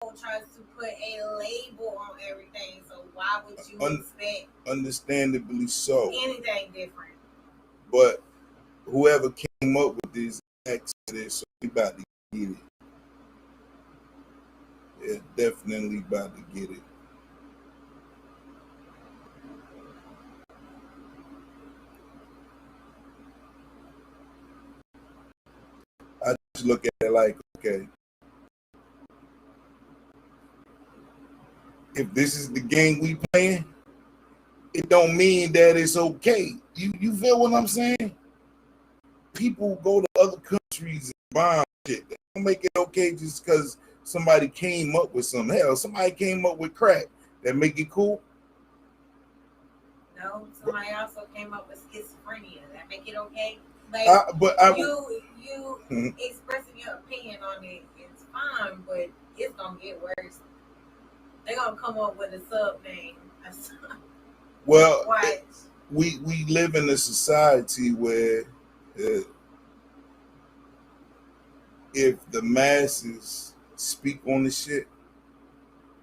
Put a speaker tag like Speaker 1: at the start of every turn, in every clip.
Speaker 1: tries to put a label on everything. So why would you expect
Speaker 2: understandably so
Speaker 1: anything different?
Speaker 2: But whoever came up with this accident, so we about to get it. Yeah, definitely about to get it. I just look at it like, okay, if this is the game we playing, it don't mean that it's okay. You feel what I'm saying? People go to other countries and bomb shit. They don't make it okay just because somebody came up with some. Hell, somebody came up with crack. That make it cool?
Speaker 1: No, somebody also came up with schizophrenia. That make it okay? Like, you expressing your opinion on it, it's fine, but it's gonna get worse. They're gonna come up with a sub name.
Speaker 2: Well, we live in a society where if the masses speak on the shit,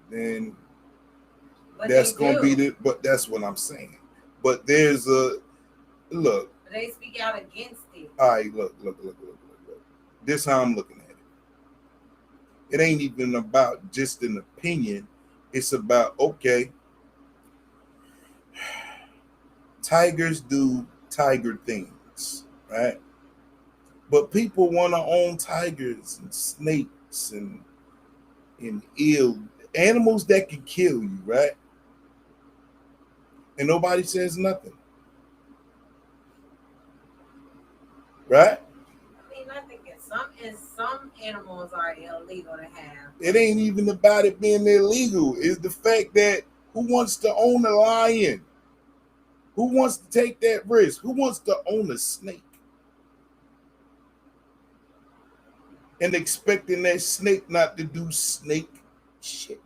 Speaker 2: then that's gonna be the. But that's what I'm saying. But there's a look.
Speaker 1: But they speak out against it.
Speaker 2: All right, look. This how I'm looking at it. It ain't even about just an opinion. It's about, okay, tigers do tiger things, right? But people want to own tigers and snakes and eel animals that can kill you, right? And nobody says nothing, right?
Speaker 1: I mean, nothing. Some animals are illegal to have.
Speaker 2: It ain't even about it being illegal. It's the fact that who wants to own a lion? Who wants to take that risk? Who wants to own a snake? And expecting that snake not to do snake shit.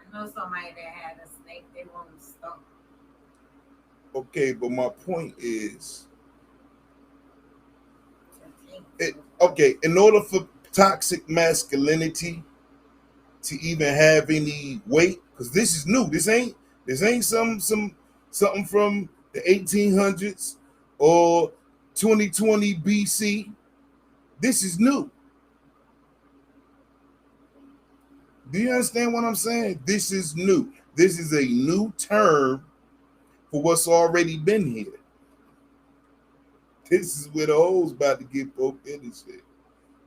Speaker 1: I know somebody that had a snake, they want to stop.
Speaker 2: Okay, but my point is, okay, in order for toxic masculinity to even have any weight, because this is new. This ain't something from the 1800s or 2020 BC. This is new. Do you understand what I'm saying? This is new. This is a new term for what's already been here. This is where the hole's about to get poked in and shit.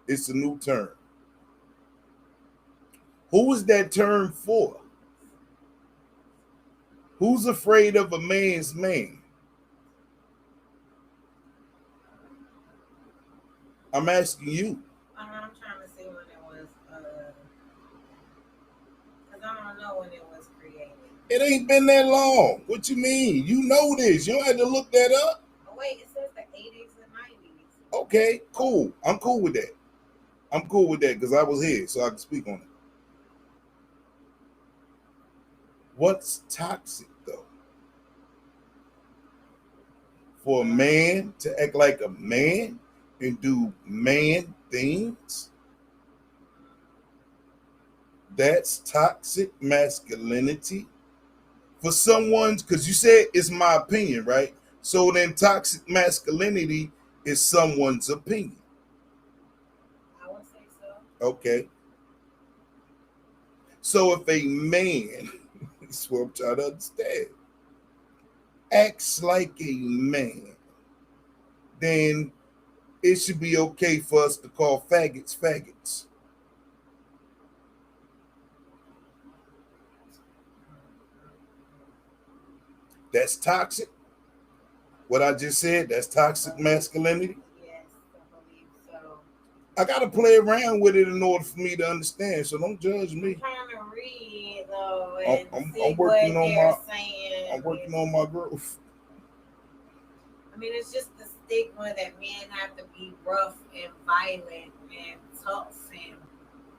Speaker 2: It's a new term. Who is that term for? Who's afraid of a man's man? I'm asking you.
Speaker 1: I'm trying to see when it was, because I don't know when it was created.
Speaker 2: It ain't been that long. What you mean? You know this. You don't have to look that up.
Speaker 1: Oh, wait, it says the 80s and 90s.
Speaker 2: Okay, cool. I'm cool with that. I'm cool with that because I was here, so I can speak on it. What's toxic, though? For a man to act like a man and do man things? That's toxic masculinity. For someone, because you said it's my opinion, right? So then toxic masculinity is someone's opinion.
Speaker 1: I would say so.
Speaker 2: Okay. So if a man, that's what I'm trying to understand, acts like a man, then it should be okay for us to call faggots faggots. That's toxic. What I just said, that's toxic masculinity.
Speaker 1: Yes, I believe so.
Speaker 2: I gotta play around with it in order for me to understand. So don't judge me.
Speaker 1: I'm trying to read though,
Speaker 2: and I'm working on my saying. I'm working on my growth.
Speaker 1: I mean, it's just the stigma that men have to be rough and violent and tough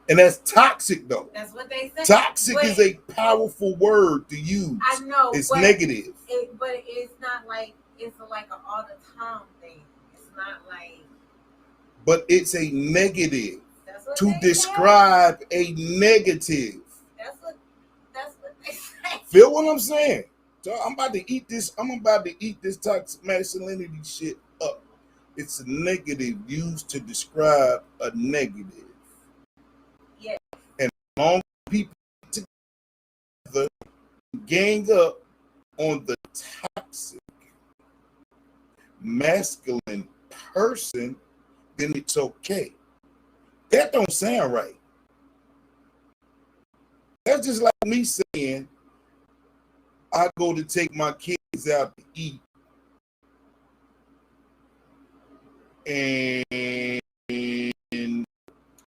Speaker 2: and that's toxic, though.
Speaker 1: That's what they say.
Speaker 2: Toxic is a powerful word to use.
Speaker 1: I know.
Speaker 2: It's negative.
Speaker 1: But it's not like it's like an all the time thing. It's not like.
Speaker 2: But it's a negative.
Speaker 1: That's
Speaker 2: to describe a negative.
Speaker 1: That's what they say.
Speaker 2: Feel what I'm saying? So I'm about to eat this. I'm about to eat this toxic masculinity shit up. It's a negative used to describe a negative.
Speaker 1: Yeah.
Speaker 2: And long people together gang up on the toxic masculine person, then it's okay. That don't sound right. That's just like me saying I go to take my kids out to eat and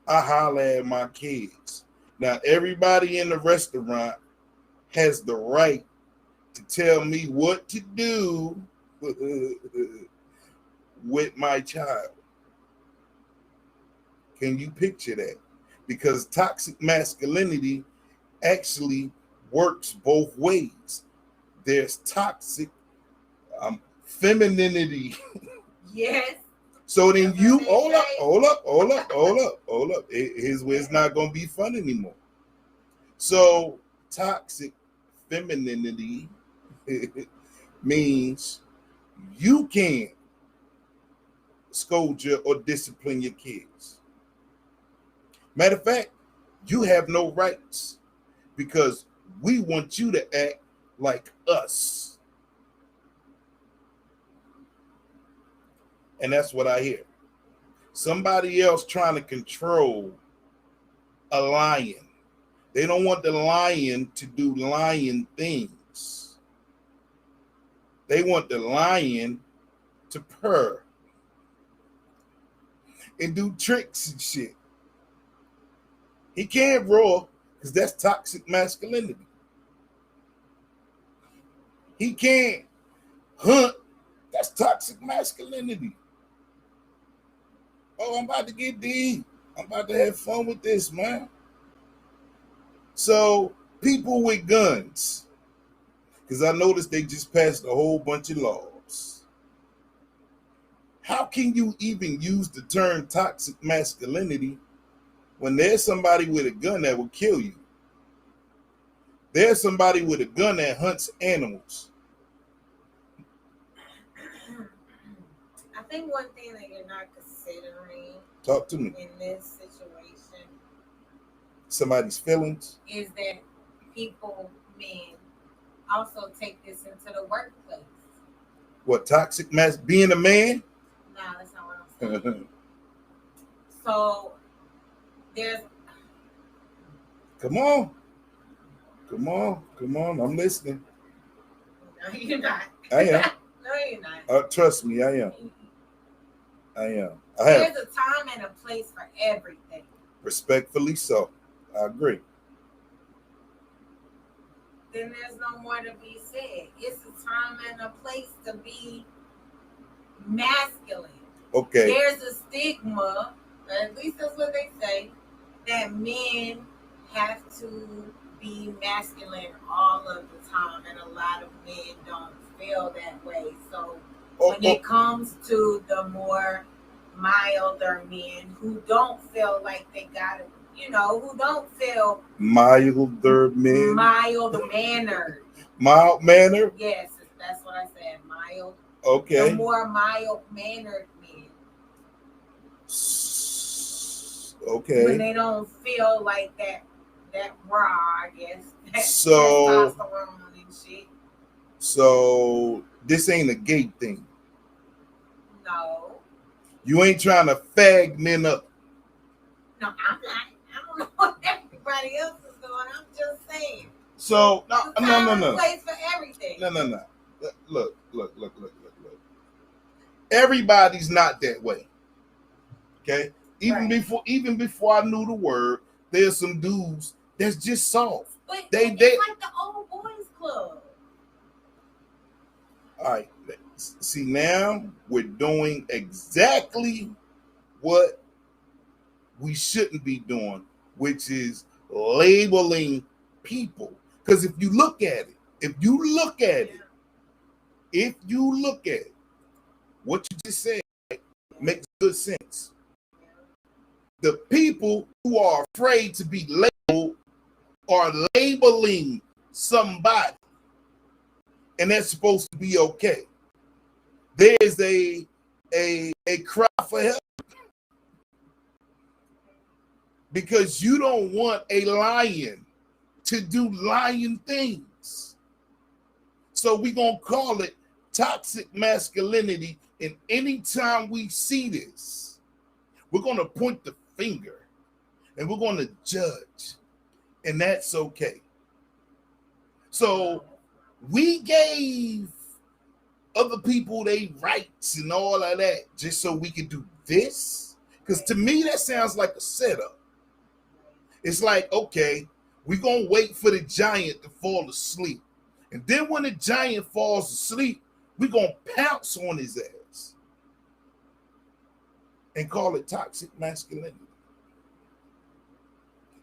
Speaker 2: I holler at my kids. Now, everybody in the restaurant has the right to tell me what to do with my child. Can you picture that? Because toxic masculinity actually works both ways. There's toxic femininity.
Speaker 1: Yes.
Speaker 2: So then you hold up. Here's where it's not gonna be fun anymore. So toxic femininity means you can scold your or discipline your kids. Matter of fact, you have no rights because we want you to act like us. And that's what I hear. Somebody else trying to control a lion. They don't want the lion to do lion things. They want the lion to purr and do tricks and shit. He can't roar because that's toxic masculinity. He can't hunt. That's toxic masculinity. Oh, I'm about to get deep. I'm about to have fun with this, man. So people with guns, because I noticed they just passed a whole bunch of laws. How can you even use the term toxic masculinity when there's somebody with a gun that will kill you? There's somebody with a gun that hunts animals.
Speaker 1: I think one thing that you're not considering
Speaker 2: Talk to me.
Speaker 1: in this situation,
Speaker 2: somebody's feelings,
Speaker 1: is that people, men, also take this into the workplace.
Speaker 2: What, toxic being a man?
Speaker 1: No, that's not what I'm saying. So there's
Speaker 2: Come on, I'm listening.
Speaker 1: No, you're not.
Speaker 2: I am.
Speaker 1: No, you're not.
Speaker 2: Trust me, I am.
Speaker 1: There's a time and a place for everything.
Speaker 2: Respectfully so. I agree.
Speaker 1: Then there's no more to be said. It's a time and a place to be masculine.
Speaker 2: Okay.
Speaker 1: There's a stigma, at least that's what they say, that men have to be masculine all of the time, and a lot of men don't feel that way. So when it comes to the more milder men who don't feel like they got it, who don't feel
Speaker 2: milder men,
Speaker 1: mild-mannered.
Speaker 2: Mild mannered?
Speaker 1: Yes, that's what I said. Mild.
Speaker 2: Okay.
Speaker 1: The more mild-mannered men.
Speaker 2: Okay.
Speaker 1: When they don't feel like that raw, I guess. That
Speaker 2: so
Speaker 1: testosterone and shit.
Speaker 2: So this ain't a gay thing.
Speaker 1: No.
Speaker 2: You ain't trying to fag men up.
Speaker 1: No, I'm not. I don't know what everybody else is doing. I'm just saying.
Speaker 2: So
Speaker 1: no. Place for everything.
Speaker 2: No. Look. Everybody's not that way. Okay? Even before I knew the word, there's some dudes that's just soft.
Speaker 1: But it's like the old boys club.
Speaker 2: All right. See, now we're doing exactly what we shouldn't be doing, which is labeling people. Because if you look at it, what you just said makes good sense. The people who are afraid to be labeled are labeling somebody, and that's supposed to be okay. There's a cry for help because you don't want a lion to do lion things. So we're going to call it toxic masculinity. And anytime we see this, we're going to point the finger and we're going to judge. And that's okay. So we gave other people their rights and all of that just so we could do this. Because to me, that sounds like a setup. It's like, okay, we're going to wait for the giant to fall asleep. And then when the giant falls asleep, we're going to pounce on his ass and call it toxic masculinity.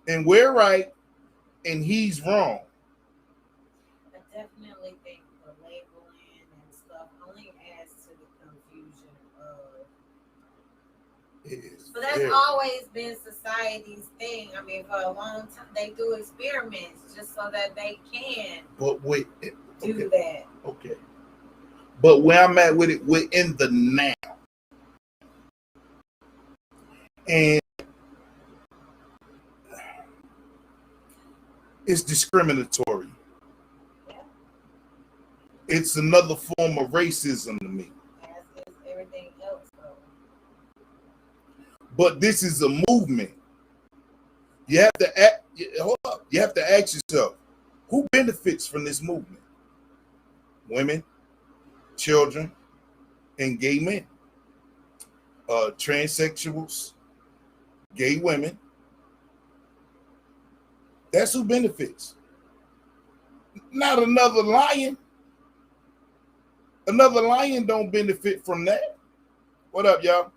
Speaker 2: And we're right and he's wrong.
Speaker 1: I definitely think the labeling and stuff only adds to the confusion of. But that's always been society's thing. I mean, for a long time, they do experiments just so that they can do that.
Speaker 2: Okay. But where I'm at with it, we're in the now. And it's discriminatory. Yeah. It's another form of racism to me.
Speaker 1: As is everything else, though.
Speaker 2: But this is a movement. You have to hold up. You have to ask yourself, who benefits from this movement? Women, children, and gay men. Transsexuals, gay women. That's who benefits. Not another lion. Another lion don't benefit from that. What up, y'all?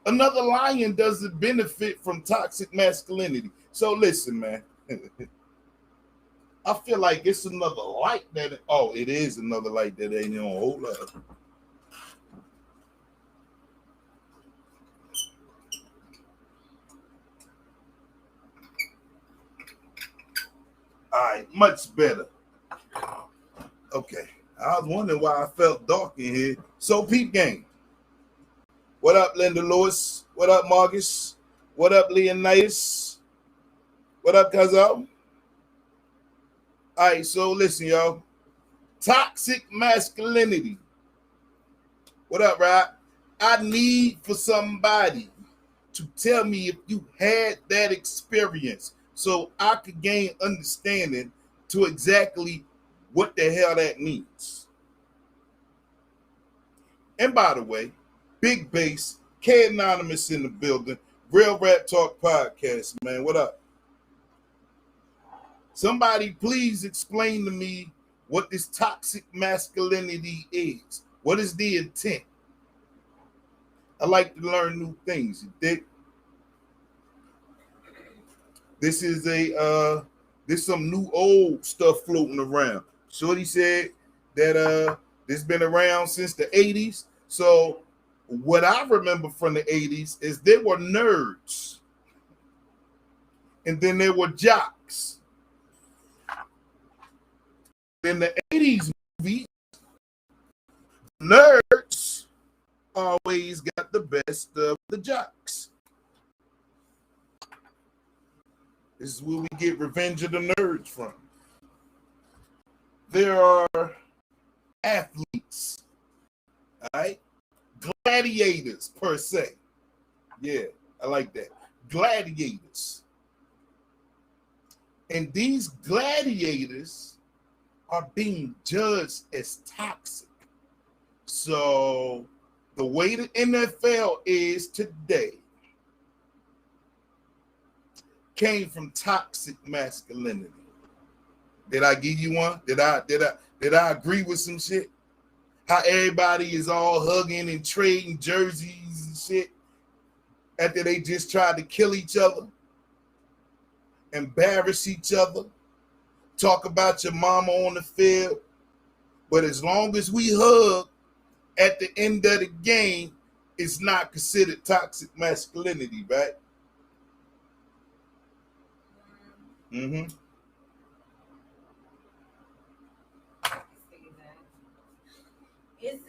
Speaker 2: Another lion doesn't benefit from toxic masculinity. So listen, man. I feel like it's another light that, it is another light that ain't on. Hold up. All right, much better. Okay. I was wondering why I felt dark in here. So peep game. What up, Linda Lewis? What up, Marcus? What up, Leonidas? What up, Cuzzo? All right, so listen, y'all. Toxic masculinity. What up, Rob? I need for somebody to tell me if you had that experience so I could gain understanding to exactly what the hell that means. And by the way, Big Bass, K Anonymous in the building, Real Rap Talk Podcast, man. What up? Somebody please explain to me what this toxic masculinity is. What is the intent? I like to learn new things, you dig? This is there's some new old stuff floating around. Shorty said that this been around since the 80s. So what I remember from the 80s is there were nerds. And then there were jocks. In the 80s movies, nerds always got the best of the jocks. This is where we get Revenge of the Nerds from. There are athletes, all right? Gladiators, per se. Yeah, I like that. Gladiators. And these gladiators are being judged as toxic. So the way the NFL is today came from toxic masculinity. Did I give you one? Did I agree with some shit? How everybody is all hugging and trading jerseys and shit after they just tried to kill each other, embarrass each other, talk about your mama on the field. But as long as we hug at the end of the game, it's not considered toxic masculinity, right? Mm-hmm.
Speaker 1: It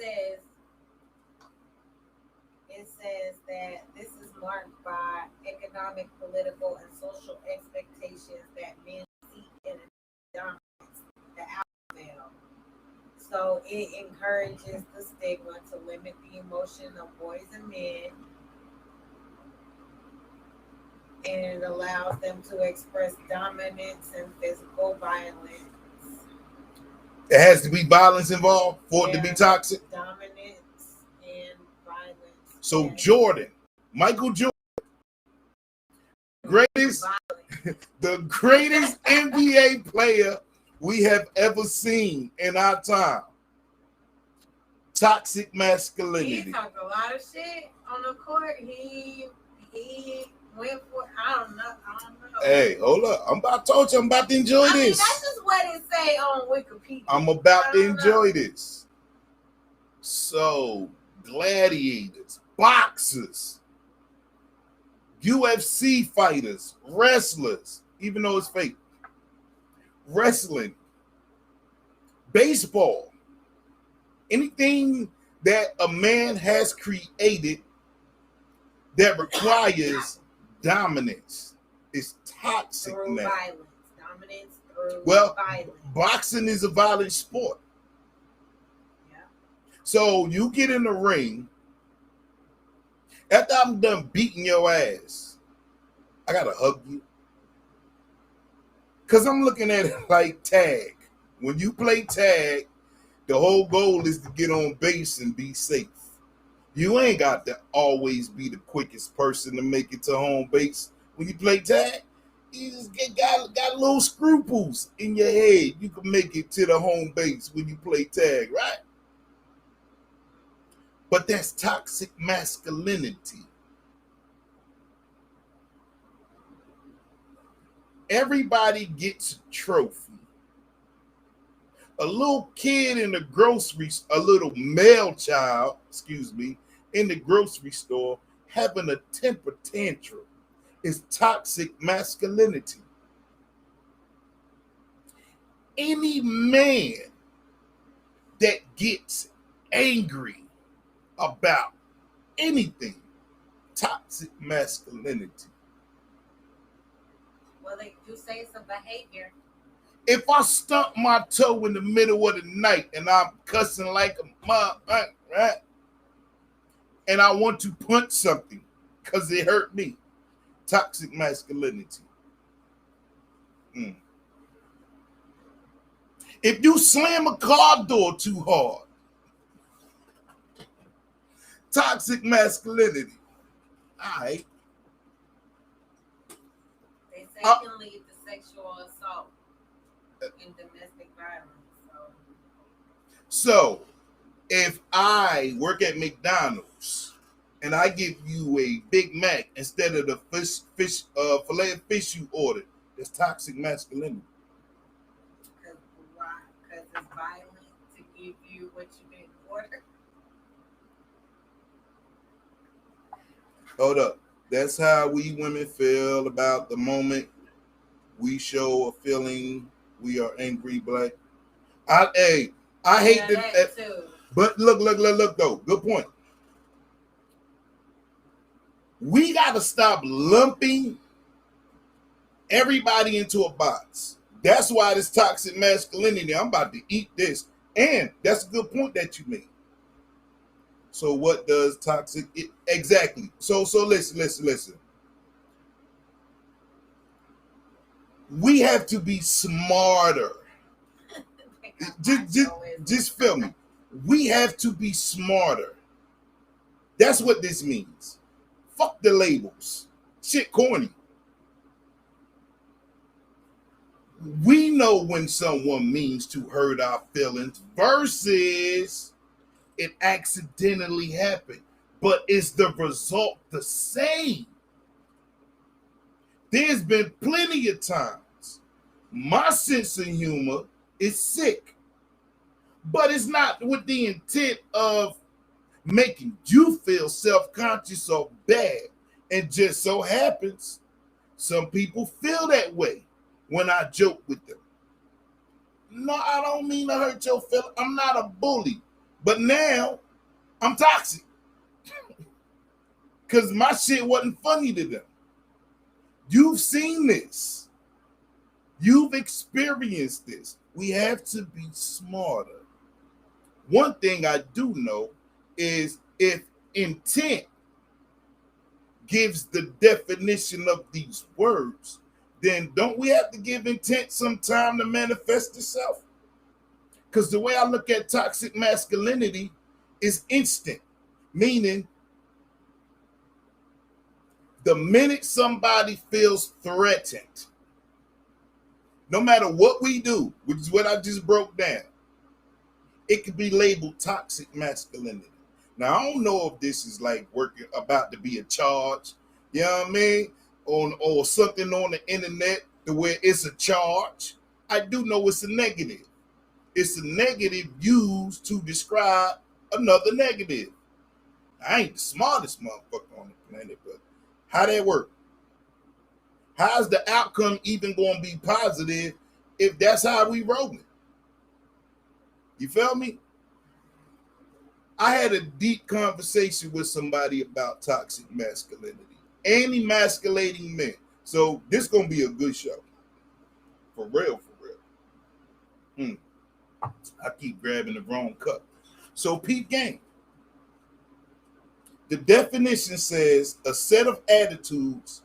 Speaker 1: says that this is marked by economic, political, and social expectations that men seek in a dominance, the alpha male. So it encourages the stigma to limit the emotion of boys and men, and it allows them to express dominance and physical violence.
Speaker 2: It has to be violence involved for it to be toxic.
Speaker 1: Dominance and violence.
Speaker 2: So Jordan, Michael Jordan, the greatest NBA player we have ever seen in our time. Toxic masculinity.
Speaker 1: He talked a lot of shit on the court. He went for, I don't know.
Speaker 2: Hey, hold up. I'm about to enjoy this.
Speaker 1: That's just what it say on Wikipedia.
Speaker 2: I'm about to enjoy this. So, gladiators, boxers, UFC fighters, wrestlers, even though it's fake, wrestling, baseball, anything that a man has created that requires dominance is toxic
Speaker 1: through
Speaker 2: now.
Speaker 1: Violence. Dominance through
Speaker 2: violence. Boxing is a violent sport.
Speaker 1: Yeah.
Speaker 2: So you get in the ring, after I'm done beating your ass, I gotta hug you. Cause I'm looking at it like tag. When you play tag, the whole goal is to get on base and be safe. You ain't got to always be the quickest person to make it to home base. When you play tag, you just got little scruples in your head. You can make it to the home base when you play tag, right? But that's toxic masculinity. Everybody gets a trophy. A little kid in the a little male child, in the grocery store having a temper tantrum is toxic masculinity. Any man that gets angry about anything, toxic masculinity.
Speaker 1: Well, they do say it's a behavior.
Speaker 2: If I stump my toe in the middle of the night and I'm cussing like a mom, right? And I want to punch something because it hurt me. Toxic masculinity. If you slam a car door too hard, toxic masculinity. All right.
Speaker 1: They say it can lead to sexual assault and domestic violence.
Speaker 2: So, if I work at McDonald's and I give you a Big Mac instead of the filet of fish you ordered, that's toxic masculinity.
Speaker 1: Because it's violent to give you what you didn't order.
Speaker 2: Hold up. That's how we women feel about the moment we show a feeling we are angry black. I hate that too. But look though. Good point. We gotta stop lumping everybody into a box. That's why this toxic masculinity. I'm about to eat this, and that's a good point that you made. So what does toxic exactly? So listen. We have to be smarter. Just feel me. We have to be smarter. That's what this means. Fuck the labels. Shit corny. We know when someone means to hurt our feelings versus it accidentally happened. But is the result the same? There's been plenty of times my sense of humor is sick, but it's not with the intent of making you feel self-conscious or bad. And just so happens, some people feel that way when I joke with them. No, I don't mean to hurt your feelings. I'm not a bully. But now I'm toxic. Because my shit wasn't funny to them. You've seen this. You've experienced this. We have to be smarter. One thing I do know is if intent gives the definition of these words, then don't we have to give intent some time to manifest itself? Because the way I look at toxic masculinity is instant, meaning the minute somebody feels threatened, no matter what we do, which is what I just broke down, it could be labeled toxic masculinity. Now, I don't know if this is like working about to be a charge, you know what I mean? Or something on the internet to where it's a charge. I do know it's a negative. It's a negative used to describe another negative. I ain't the smartest motherfucker on the planet, but how that work? How's the outcome even going to be positive if that's how we rolling? You feel me? I had a deep conversation with somebody about toxic masculinity and emasculating men. So this is going to be a good show. For real, for real. I keep grabbing the wrong cup. So peep game. The definition says a set of attitudes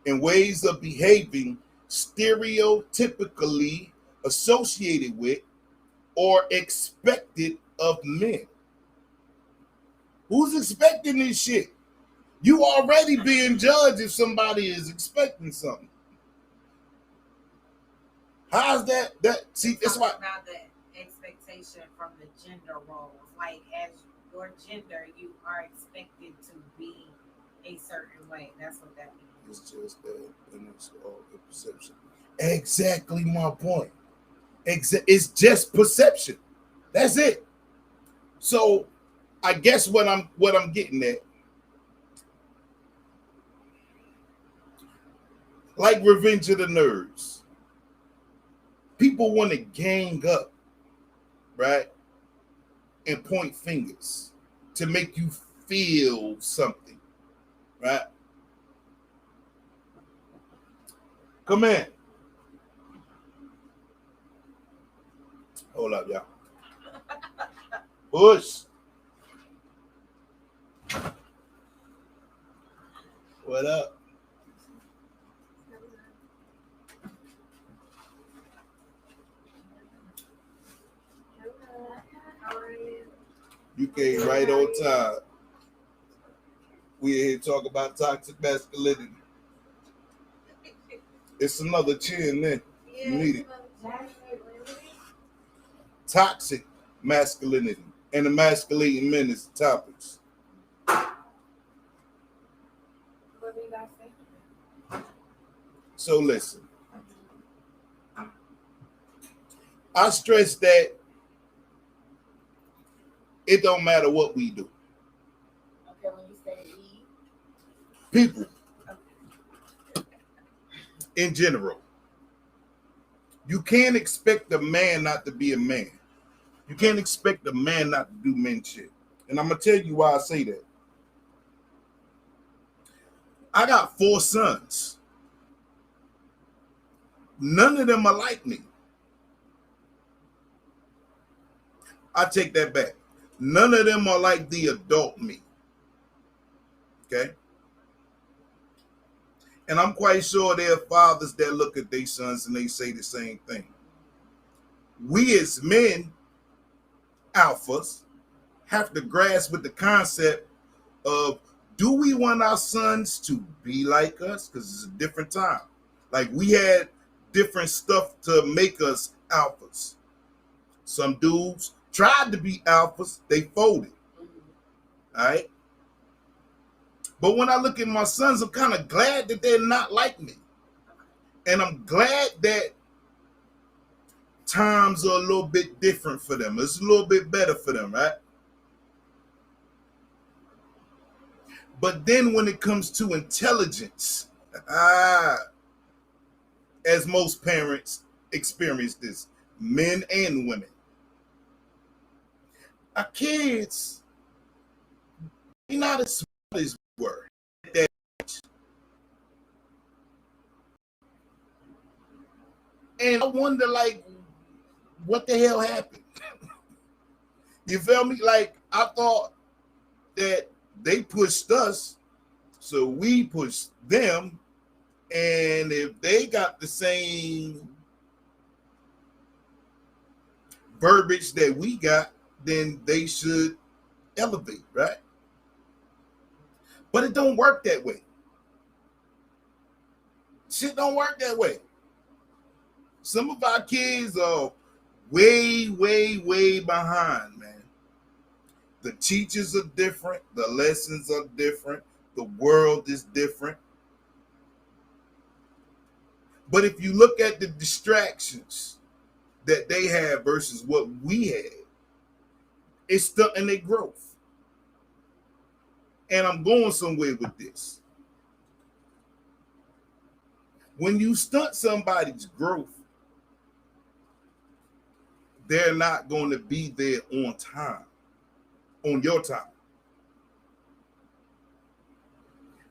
Speaker 2: and ways of behaving stereotypically associated with or expected of men. Who's expecting this shit? You already being judged if somebody is expecting something. How's that? See, that's why.
Speaker 1: About the expectation from the gender roles, like as your gender, you are expected to be a certain way. That's what that means.
Speaker 2: It's just that, and it's all the perception. Exactly my point. It's just perception. That's it. So, I guess what I'm getting at, like Revenge of the Nerds, people want to gang up, right, and point fingers to make you feel something, right? Come in. Hold up, y'all. Push. What up? You came right on time. We here to talk about toxic masculinity. It's another chin there. You need it. Toxic masculinity and emasculating men is the topics. So listen, I stress that it don't matter what we do.
Speaker 1: Okay, when you say
Speaker 2: people in general, you can't expect a man not to be a man. You can't expect a man not to do men shit. And I'm gonna tell you why I say that. I got 4 sons. None of them are like me. I take that back. None of them are like the adult me. Okay? And I'm quite sure there are fathers that look at their sons and they say the same thing. We as men, alphas, have to grasp with the concept of, do we want our sons to be like us? Because it's a different time. Like, we had different stuff to make us alphas. Some dudes tried to be alphas, they folded. All right? But when I look at my sons, I'm kind of glad that they're not like me. And I'm glad that times are a little bit different for them. It's a little bit better for them, right? But then when it comes to intelligence, as most parents experience this, men and women, our kids, they're not as smart as we were at that age. And I wonder, like, what the hell happened? You feel me? Like, I thought that they pushed us, so we pushed them. And if they got the same verbiage that we got, then they should elevate, right? But it don't work that way. Shit don't work that way. Some of our kids are way, way, way behind, man. The teachers are different. The lessons are different. The world is different. But if you look at the distractions that they have versus what we had, it's stunting their growth. And I'm going somewhere with this. When you stunt somebody's growth, they're not going to be there on time, on your time.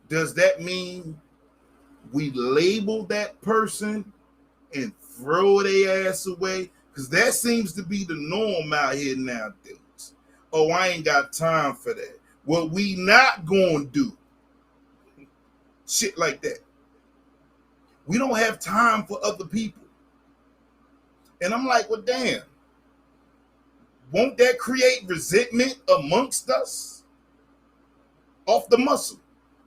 Speaker 2: Does that mean we label that person and throw their ass away? Because that seems to be the norm out here nowadays. Oh, I ain't got time for that. What we not going to do. Shit like that. We don't have time for other people. And I'm like, well, damn. Won't that create resentment amongst us? Off the muscle.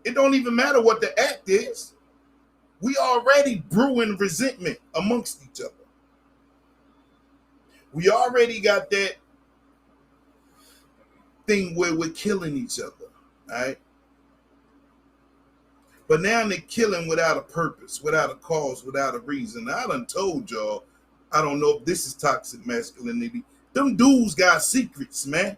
Speaker 2: It don't even matter what the act is. We already brewing resentment amongst each other. We already got that thing where we're killing each other, right? But now they're killing without a purpose, without a cause, without a reason. I done told y'all, I don't know if this is toxic masculinity. Them dudes got secrets, man.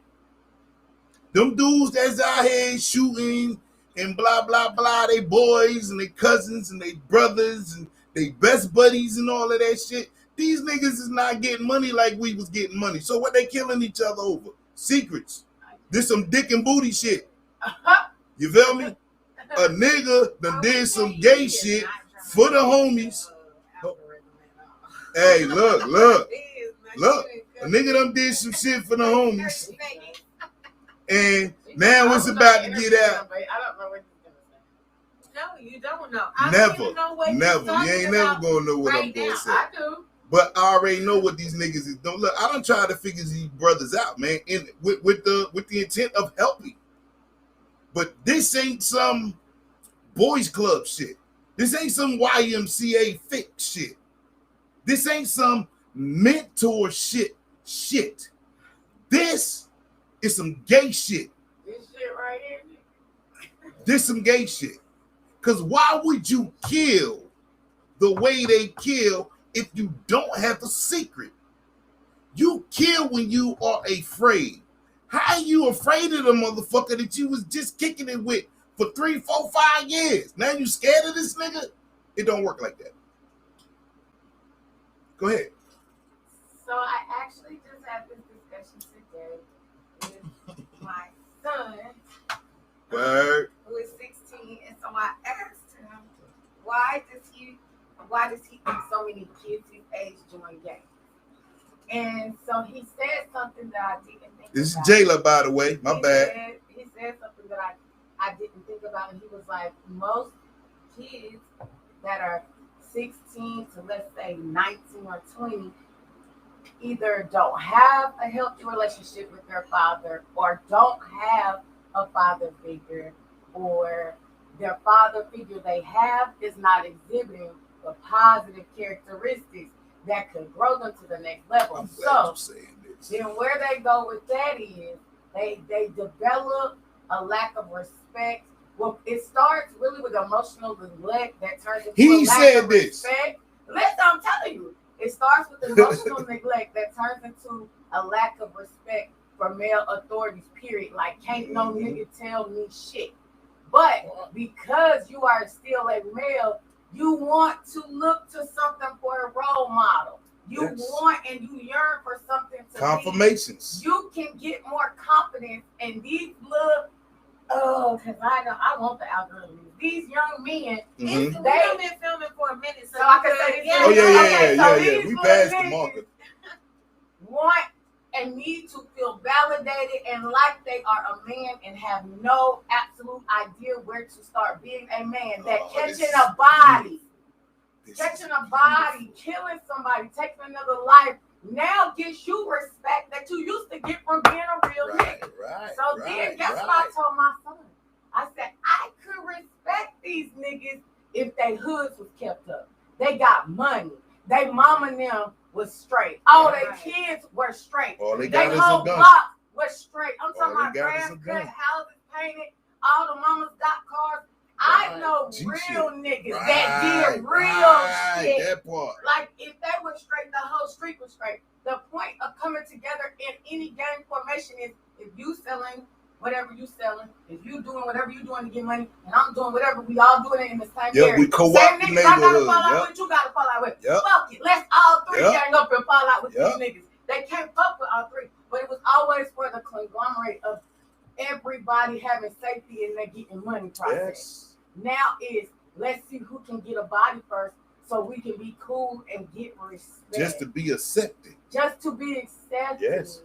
Speaker 2: Them dudes that's out here shooting and blah, blah, blah, they boys and they cousins and they brothers and they best buddies and all of that shit. These niggas is not getting money like we was getting money. So what they killing each other over? Secrets. This some dick and booty shit. You feel me? A nigga done did some gay shit for the homies. Hey, look. A nigga done did some shit for the homies. And now it's about to get out.
Speaker 1: I don't know what you're gonna say. No, you don't know.
Speaker 2: Never. You ain't never gonna know what I'm gonna say.
Speaker 1: I do.
Speaker 2: But I already know what these niggas is doing. Look, I done try to figure these brothers out, man, with the intent of helping. But this ain't some boys club shit. This ain't some YMCA fix shit. This ain't some mentor shit. This is some gay shit.
Speaker 1: This shit right here.
Speaker 2: This some gay shit. Because why would you kill the way they kill if you don't have the secret? You kill when you are afraid. How are you afraid of the motherfucker that you was just kicking it with for 3, 4, 5 years? Now you scared of this nigga? It don't work like that. Go ahead.
Speaker 1: So I actually just had this discussion today with my son, who is 16, and so I asked him, why does he think so many kids his age join gangs? And so he said something that I didn't think
Speaker 2: this
Speaker 1: about.
Speaker 2: This is Jayla, by the way. My bad.
Speaker 1: He said something that I didn't think about, and he was like, most kids that are 16 to, let's say, 19 or 20 either don't have a healthy relationship with their father or don't have a father figure, or their father figure they have is not exhibiting the positive characteristics that could grow them to the next level. So then where they go with that is they develop a lack of respect. Well, it starts really with emotional neglect that turns into a lack of respect. Listen, I'm telling you, it starts with emotional neglect that turns into a lack of respect for male authorities, period. Like, can't no nigga tell me shit.
Speaker 3: But because you are still a male, you want to look to something for a role model. You want and you yearn for something to
Speaker 2: confirmations.
Speaker 3: You can get more confidence in these little, because I want the algorithm. These young men,
Speaker 1: they've been filming for a minute, so
Speaker 3: I can say this.
Speaker 2: Oh yeah. We passed the market.
Speaker 3: Want and need to feel validated and like they are a man and have no absolute idea where to start being a man. That catching a body, killing somebody, taking another life, now gives you respect that you used to get from being a real nigga. Then guess what I told my son? I said, I could respect these niggas if they hoods was kept up. They got money. They mama and them was straight. All their kids were straight.
Speaker 2: All they
Speaker 3: got
Speaker 2: is a gun.
Speaker 3: Block was straight. I'm talking about grass cut, houses painted. All the mamas got cars. I know real niggas that did real shit.
Speaker 2: That part.
Speaker 3: Like if they were straight, the whole street was straight. The point of coming together in any gang formation is if you selling whatever you selling, if you doing whatever you doing to get money, and I'm doing whatever, we all doing it in the same area.
Speaker 2: We co-op
Speaker 3: same
Speaker 2: the
Speaker 3: niggas I gotta fall out
Speaker 2: with,
Speaker 3: with, you gotta fall out with. Fuck it. Let's all three gang up and fall out with these niggas. They can't fuck with all three. But it was always for the conglomerate of everybody having safety and they getting money process. Now is let's see who can get a body first so we can be cool and get respect.
Speaker 2: Just to be accepted.
Speaker 3: Yes.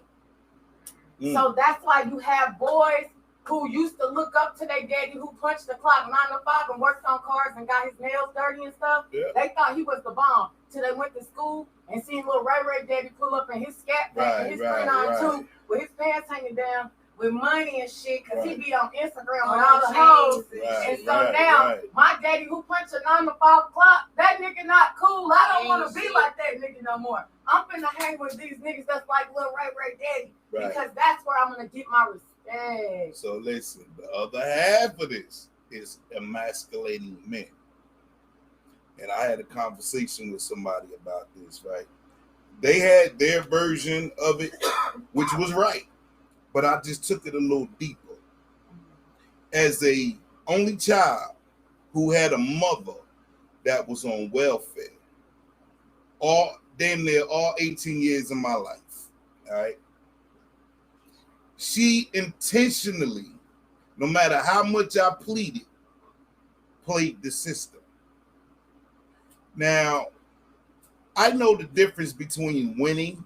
Speaker 3: So that's why you have boys who used to look up to their daddy who punched the clock 9 to 5 and worked on cars and got his nails dirty and stuff. They thought he was the bomb till they went to school and seen little Ray daddy pull up in his scat back and his green on too with his pants hanging down with money and shit because he be on Instagram with all the hoes. And so now my daddy who punched a 9 to 5 clock, that nigga not cool. I don't want to be like that nigga no more. I'm finna hang with these niggas that's like little Ray daddy because that's where I'm gonna get my respect.
Speaker 2: So listen, the other half of this is emasculating men. And I had a conversation with somebody about this, right? They had their version of it, which was right. But I just took it a little deeper. As a only child who had a mother that was on welfare, damn near all 18 years of my life, all right? She intentionally, no matter how much I pleaded, played the system. Now, I know the difference between winning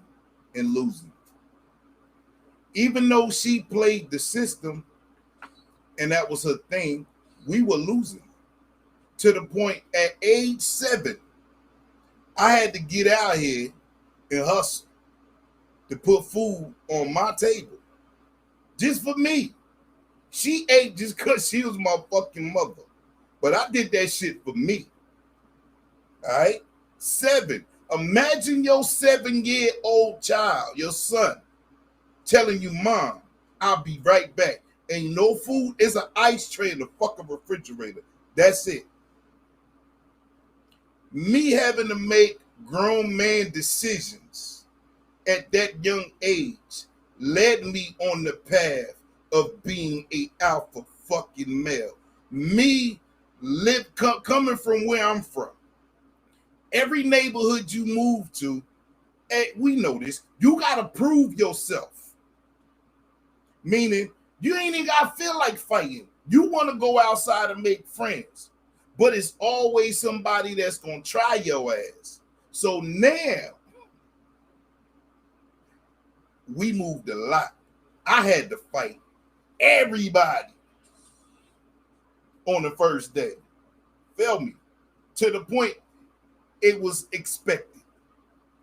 Speaker 2: and losing. Even though she played the system and that was her thing, we were losing. To the point at age 7, I had to get out here and hustle to put food on my table. Just for me. She ate just because she was my fucking mother. But I did that shit for me. All right? 7. Imagine your 7-year-old child, your son, telling you, Mom, I'll be right back. Ain't no food. It's an ice tray in the fucking refrigerator. That's it. Me having to make grown man decisions at that young age led me on the path of being a alpha fucking male. Me coming from where I'm from. Every neighborhood you move to, we know this, you gotta prove yourself. Meaning, you ain't even gotta feel like fighting. You wanna go outside and make friends. But it's always somebody that's gonna try your ass. So now, we moved a lot. I had to fight everybody on the first day. Feel me? To the point it was expected.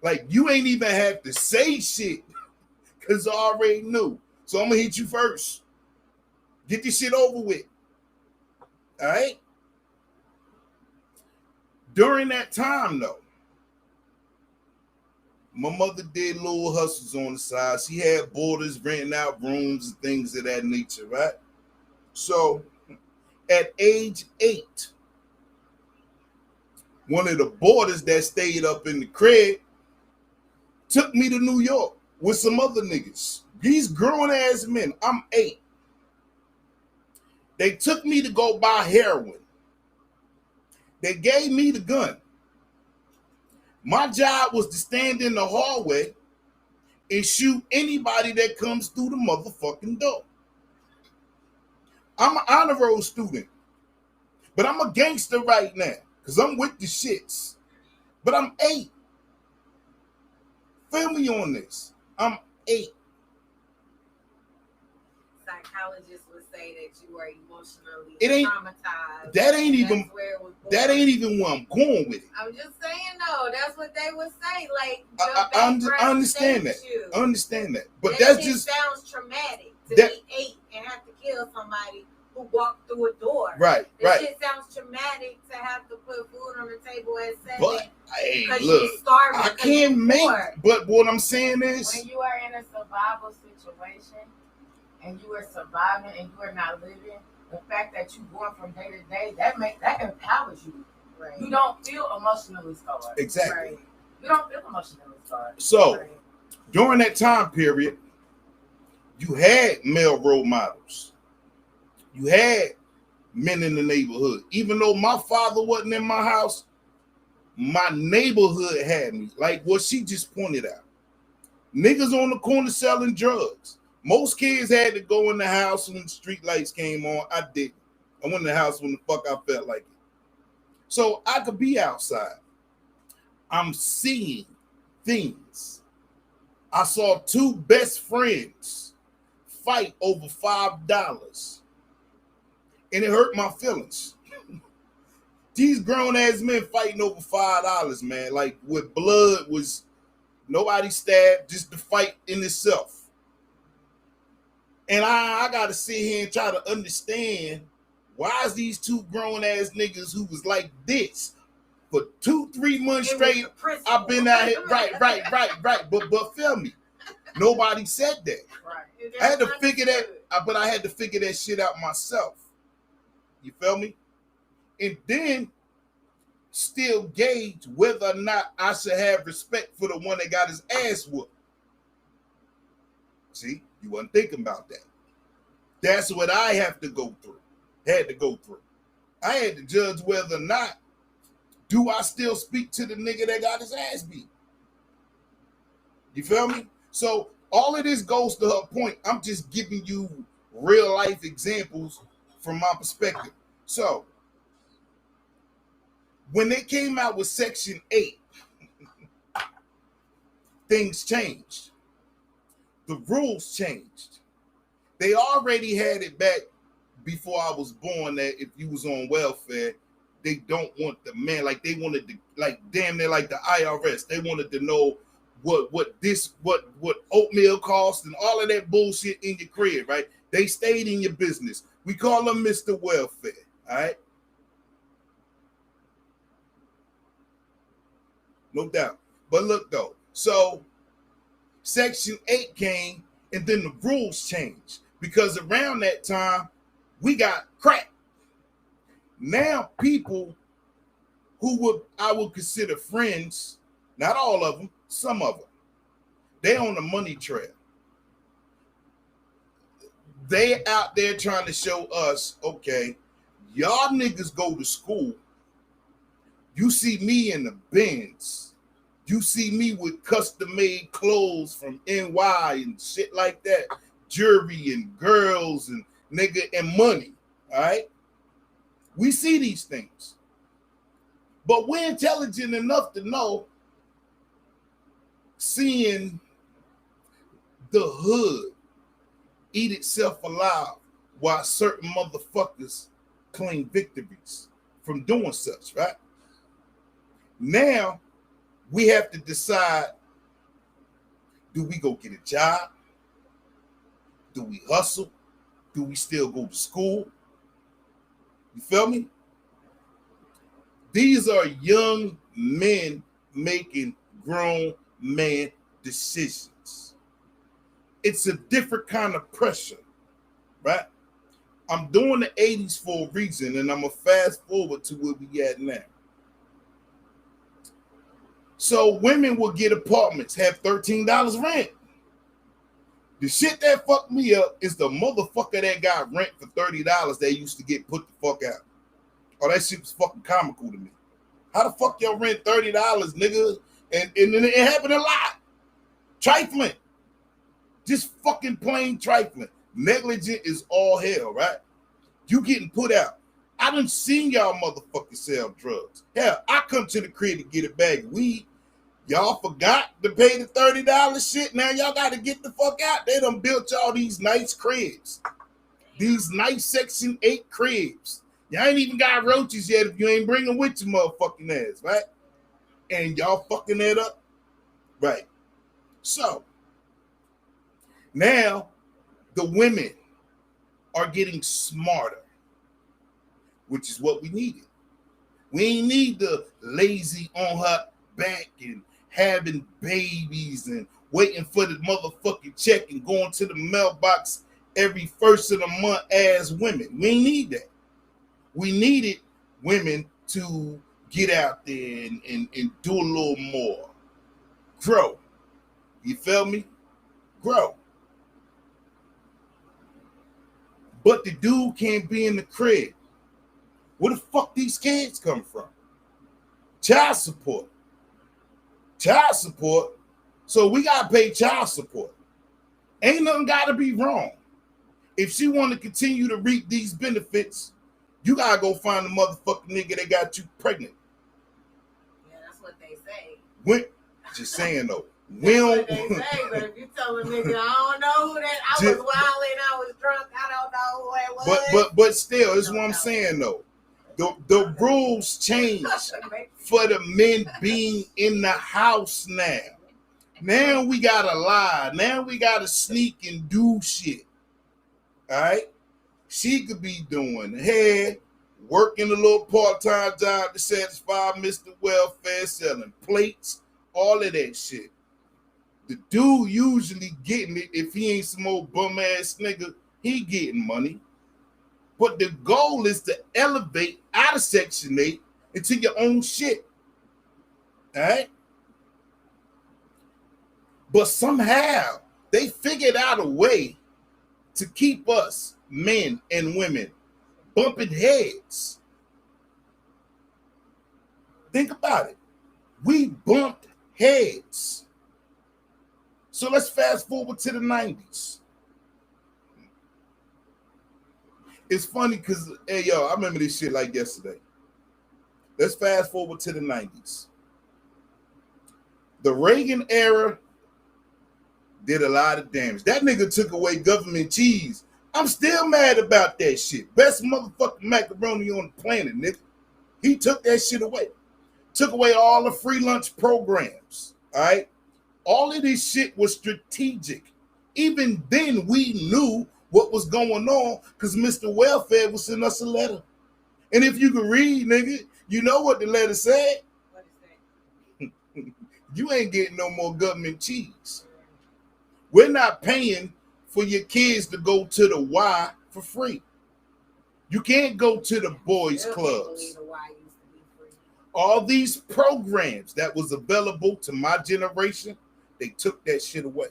Speaker 2: Like, you ain't even have to say shit because I already knew. So I'm gonna hit you first. Get this shit over with. All right? During that time, though, my mother did little hustles on the side. She had boarders renting out rooms and things of that nature, right? So at age 8, one of the boarders that stayed up in the crib took me to New York with some other niggas. These grown ass men. I'm 8. They took me to go buy heroin. They gave me the gun. My job was to stand in the hallway and shoot anybody that comes through the motherfucking door. I'm an honor roll student, but I'm a gangster right now because I'm with the shits. But I'm 8. Feel me on this. I'm 8.
Speaker 1: Psychologists would say that you are emotionally
Speaker 2: traumatized. That ain't even where I'm going with it.
Speaker 1: I'm just saying, no, that's what they would say. Like,
Speaker 2: I understand that. I understand that. But
Speaker 1: that just sounds traumatic to be 8 and have to kill somebody who walked through a door.
Speaker 2: Right,
Speaker 1: that shit sounds traumatic to have to put food on the table at 7.
Speaker 2: But hey, look, I can't make. But what I'm saying is,
Speaker 3: when you are in a survival situation and you are surviving and you are not living, the fact that you going from day to day, that empowers you. Right. You don't feel emotionally scarred.
Speaker 2: Exactly.
Speaker 3: Right. You don't feel emotionally scarred.
Speaker 2: So during that time period, you had male role models. You had men in the neighborhood. Even though my father wasn't in my house, my neighborhood had me. Like what she just pointed out. Niggas on the corner selling drugs. Most kids had to go in the house when the street lights came on. I didn't. I went in the house when the fuck I felt like it. So I could be outside. I'm seeing things. I saw 2 best friends fight over $5. And it hurt my feelings. These grown ass men fighting over $5, man. Like with blood was nobody stabbed, just the fight in itself. And I gotta sit here and try to understand why is these 2 grown ass niggas who was like this for 2-3 months straight. I've been out here, right. But feel me, nobody said that. Right. I had to figure that, but I had to figure that shit out myself. You feel me? And then still gauge whether or not I should have respect for the one that got his ass whooped. See, you wasn't thinking about that. That's what I have to go through. Had to go through. I had to judge whether or not do I still speak to the nigga that got his ass beat. You feel me? So all of this goes to her point. I'm just giving you real life examples from my perspective. So when they came out with Section 8, things changed. The rules changed. They already had it back before I was born that if you was on welfare, they don't want the man, like they wanted to, like damn near like the IRS. They wanted to know what oatmeal costs and all of that bullshit in your crib, right? They stayed in your business. We call them Mr. Welfare, all right? No doubt. But look though, so Section 8 came and then the rules changed because around that time we got crack. Now people who I would consider friends, not all of them, some of them, they on the money trail. They out there trying to show us, okay, y'all niggas go to school. You see me in the Benz. You see me with custom-made clothes from NY and shit like that. Jewelry and girls and nigga and money, all right? We see these things. But we're intelligent enough to know seeing the hood eat itself alive while certain motherfuckers claim victories from doing such, right? Now, we have to decide, do we go get a job? Do we hustle? Do we still go to school? You feel me? These are young men making grown man decisions. It's a different kind of pressure, right? I'm doing the 80s for a reason, and I'm going to fast forward to where we at now. So women will get apartments, have $13 rent. The shit that fucked me up is the motherfucker that got rent for $30 that used to get put the fuck out. Oh, that shit was fucking comical to me. How the fuck y'all rent $30, nigga? And it happened a lot. Trifling. Just fucking plain trifling. Negligent is all hell, right? You getting put out. I done seen y'all motherfuckers sell drugs. Hell, I come to the crib to get a bag of weed. Y'all forgot to pay the $30 shit. Now y'all got to get the fuck out. They done built y'all these nice cribs. These nice Section 8 cribs. Y'all ain't even got roaches yet if you ain't bringing with your motherfucking ass, right? And y'all fucking that up. Right. So, now the women are getting smarter, which is what we needed. We ain't need the lazy on her back and having babies and waiting for the motherfucking check and going to the mailbox every first of the month as women. We ain't need that. We needed women to get out there and do a little more. Grow. You feel me? Grow. But the dude can't be in the crib. Where the fuck these kids come from? Child support. Child support. So we gotta pay child support. Ain't nothing gotta be wrong. If she want to continue to reap these benefits, you gotta go find the motherfucking nigga that got you pregnant.
Speaker 1: Yeah, that's what they say.
Speaker 2: Just saying though.
Speaker 1: That's what they say, but if you tell a nigga, I don't know who that, I was wilding, I was drunk, I don't know who it was.
Speaker 2: But still, this is what I'm saying though. The rules change for the men being in the house now. Now we gotta lie. Now we gotta sneak and do shit. All right? She could be doing hair, working a little part-time job to satisfy Mr. Welfare, selling plates, all of that shit. The dude usually getting it. If he ain't some old bum-ass nigga, he getting money. But the goal is to elevate out of Section 8 into your own shit. All right? But somehow they figured out a way to keep us, men and women, bumping heads. Think about it. We bumped heads. So let's fast forward to the 90s. It's funny because, hey, yo, I remember this shit like yesterday. Let's fast forward to the 90s. The Reagan era did a lot of damage. That nigga took away government cheese. I'm still mad about that shit. Best motherfucking macaroni on the planet, nigga. He took that shit away. Took away all the free lunch programs, all right? All of this shit was strategic. Even then, we knew what was going on because Mr. Welfare was sending us a letter. And if you could read, nigga, you know what the letter said.
Speaker 1: What is that?
Speaker 2: You ain't getting no more government cheese. We're not paying for your kids to go to the Y for free. You can't go to the boys' clubs. All these programs that was available to my generation, they took that shit away.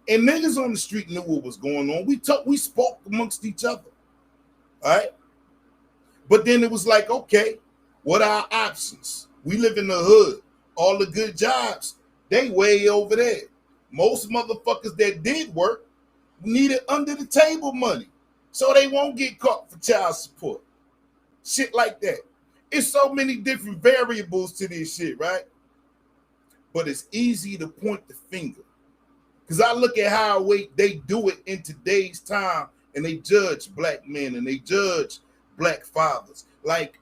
Speaker 2: And niggas on the street knew what was going on. We spoke amongst each other. All right? But then it was like, okay, what are our options? We live in the hood. All the good jobs, they way over there. Most motherfuckers that did work needed under the table money. So they won't get caught for child support. Shit like that. It's so many different variables to this shit, right? But it's easy to point the finger. Because I look at how they do it in today's time and they judge black men and they judge black fathers. Like,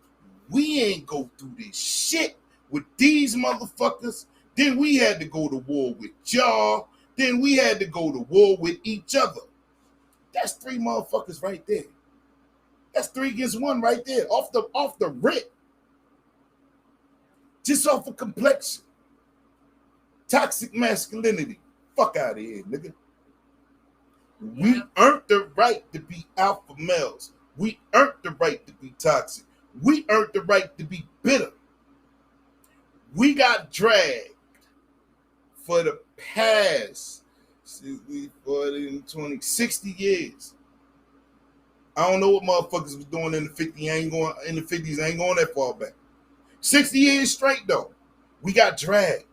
Speaker 2: we ain't go through this shit with these motherfuckers. Then we had to go to war with y'all. Then we had to go to war with each other. That's 3 motherfuckers right there. That's 3 against 1 right there. Off the rip. Just off of complexion. Toxic masculinity. Fuck out of here, nigga. We earned the right to be alpha males. We earned the right to be toxic. We earned the right to be bitter. We got dragged for the past 60, 40, and 20, 60 years. I don't know what motherfuckers was doing in the 50s. I ain't going that far back. 60 years straight though. We got dragged.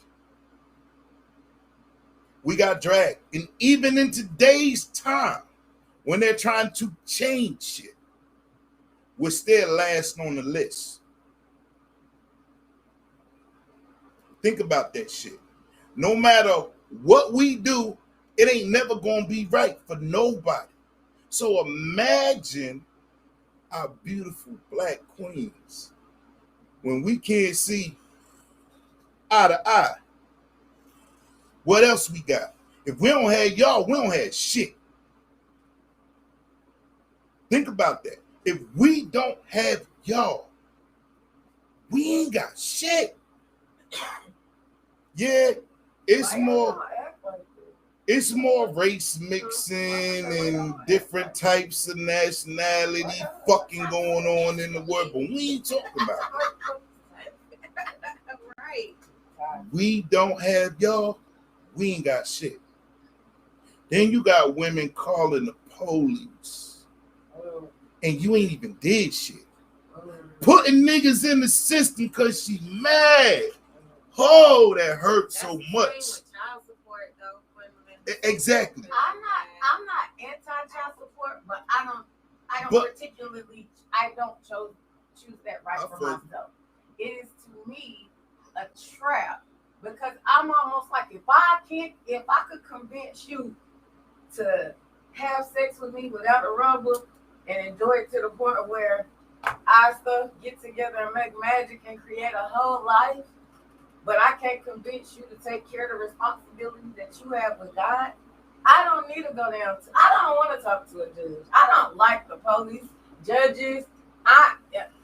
Speaker 2: And even in today's time, when they're trying to change shit, we're still last on the list. Think about that shit. No matter what we do, it ain't never gonna be right for nobody. So imagine our beautiful black queens when we can't see eye to eye. What else we got? If we don't have y'all, we don't have shit. Think about that. If we don't have y'all, we ain't got shit. Yeah, it's more race mixing and different types of nationality fucking going on in the world, but we ain't talking about it.
Speaker 1: Right.
Speaker 2: We don't have y'all, we ain't got shit. Then you got women calling the police, and you ain't even did shit. Putting niggas in the system because she mad. Oh, that hurts so much.
Speaker 1: Child support, though,
Speaker 2: exactly.
Speaker 3: I'm not anti-child support, but I don't choose that right for myself. It is to me a trap because I'm almost like if I could convince you to have sex with me without a rubber and enjoy it to the point of where our stuff get together and make magic and create a whole life, but I can't convince you to take care of the responsibility that you have with God, I don't need to go down. I don't want to talk to a judge. I don't like the police, judges. I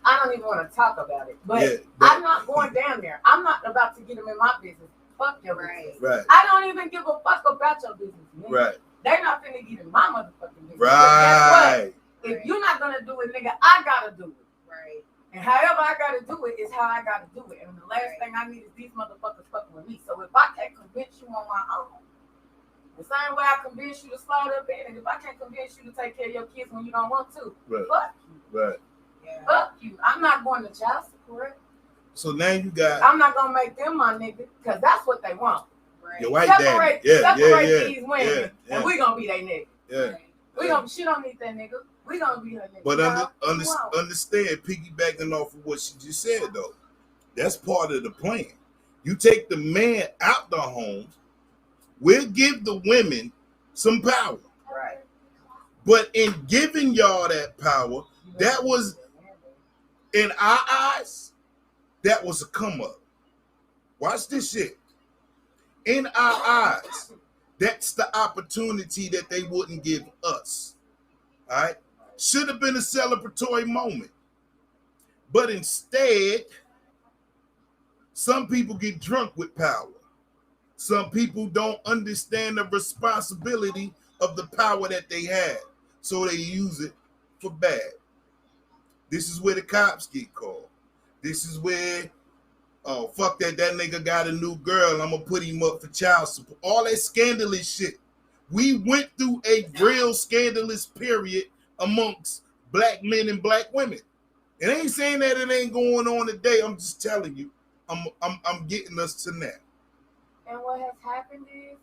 Speaker 3: don't even want to talk about it. But I'm not going down there. I'm not about to get them in my business. Fuck your business.
Speaker 2: Right.
Speaker 3: I don't even give a fuck about your business, man.
Speaker 2: Right.
Speaker 3: They're not finna get in my motherfucking business.
Speaker 2: Right.
Speaker 3: If you're not gonna do it, nigga, I gotta do it.
Speaker 1: Right.
Speaker 3: And however I gotta do it is how I gotta do it. And the last thing I need is these motherfuckers fucking with me. So if I can't convince you on my own, the same way I convince you to slide up in, and if I can't convince you to take care of your kids when you don't want to, fuck you.
Speaker 2: Right.
Speaker 3: Yeah. Fuck you. I'm not going to child support.
Speaker 2: So now you got.
Speaker 3: I'm not gonna make them my nigga because that's what they want.
Speaker 2: Right. Your white
Speaker 3: separate these women, and we gonna be their nigga.
Speaker 2: Yeah.
Speaker 3: She don't need that nigga. We gonna be her nigga.
Speaker 2: But understand, piggybacking off of what she just said though, that's part of the plan. You take the man out the home, we'll give the women some power.
Speaker 3: Right.
Speaker 2: But in giving y'all that power, that was, in our eyes, that was a come up. Watch this shit. In our eyes, that's the opportunity that they wouldn't give us. All right? Should have been a celebratory moment. But instead, some people get drunk with power. Some people don't understand the responsibility of the power that they have. So they use it for bad. This is where the cops get called. This is where, oh, fuck that nigga got a new girl, I'm gonna put him up for child support. All that scandalous shit. We went through a real scandalous period amongst black men and black women. It ain't saying that it ain't going on today. I'm just telling you, I'm getting us to now.
Speaker 3: And what has happened is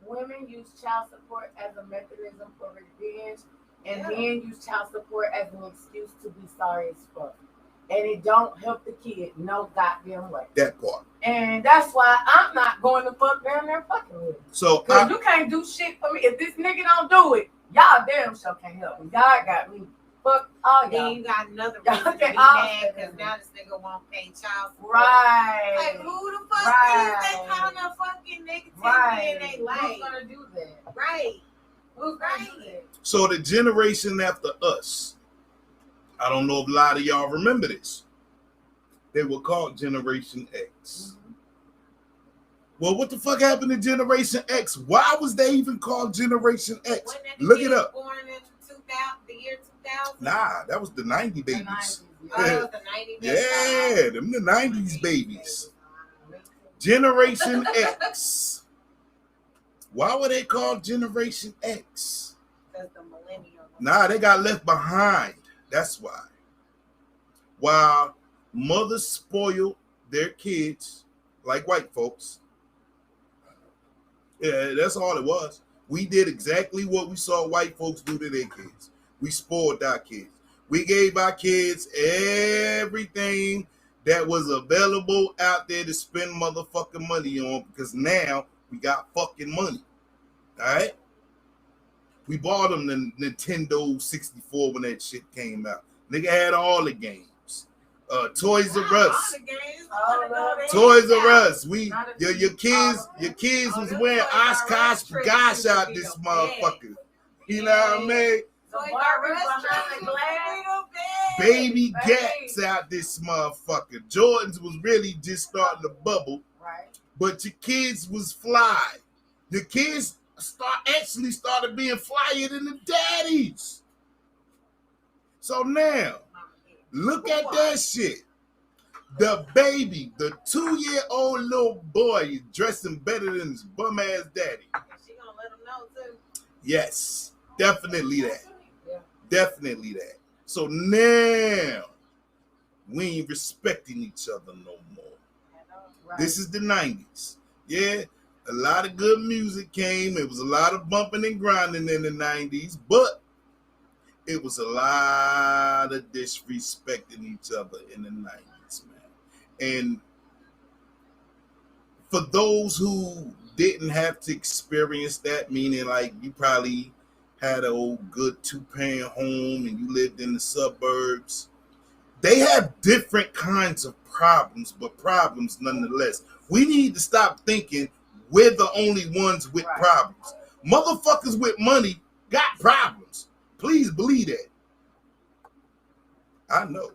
Speaker 3: women use child support as a mechanism for revenge, and men use child support as an excuse to be sorry as fuck. And it don't help the kid no goddamn way.
Speaker 2: That part.
Speaker 3: And that's why I'm not going to fuck down there fucking with him.
Speaker 2: So
Speaker 3: you can't do shit for me. If this nigga don't do it, y'all damn sure can't help me. Y'all got me. Fuck all y'all.
Speaker 1: Then you got another reason to be mad because now this nigga won't pay child support.
Speaker 3: Right.
Speaker 1: Like, who the fuck is that kind of fucking negativity in their life?
Speaker 3: Who's gonna do that?
Speaker 1: Right.
Speaker 3: Who's gonna do that?
Speaker 2: So the generation after us, I don't know if a lot of y'all remember this. They were called Generation X. Mm-hmm. Well, what the fuck happened to Generation X? Why was they even called Generation X? Look it up.
Speaker 1: Born in the year 2000?
Speaker 2: Nah, that was the 90 babies.
Speaker 1: Oh, that was the 90 babies?
Speaker 2: Yeah, them the 90s babies. Generation X. Why were they called Generation X?
Speaker 1: Because the millennials.
Speaker 2: Nah, they got left behind. That's why. While mothers spoil their kids like white folks. Yeah, that's all it was. We did exactly what we saw white folks do to their kids. We spoiled our kids. We gave our kids everything that was available out there to spend motherfucking money on, because now we got fucking money. All right? We bought them the Nintendo 64 when that shit came out. Nigga had all the games. Toys R Us. Toys R Us. Your kids was wearing Oshkosh gosh out this motherfucker. You know what I mean? Baby Gats out this motherfucker. Jordans was really just starting to bubble. Right. But your kids was fly. Your kids actually started being flyer than the daddies. So now, look at that shit. The baby, the 2-year-old little boy is dressing better than his bum ass daddy.
Speaker 1: She gonna let him know too.
Speaker 2: Yes, definitely that. Definitely that. So now we ain't respecting each other no more. Right. This is the 90s. Yeah, a lot of good music came. It was a lot of bumping and grinding in the 90s, but it was a lot of disrespecting each other in the 90s, man. And for those who didn't have to experience that, meaning like you probably had an old good 2-parent home and you lived in the suburbs, they have different kinds of problems, but problems nonetheless. We need to stop thinking we're the only ones with problems. Motherfuckers with money got problems. Please believe that. I know.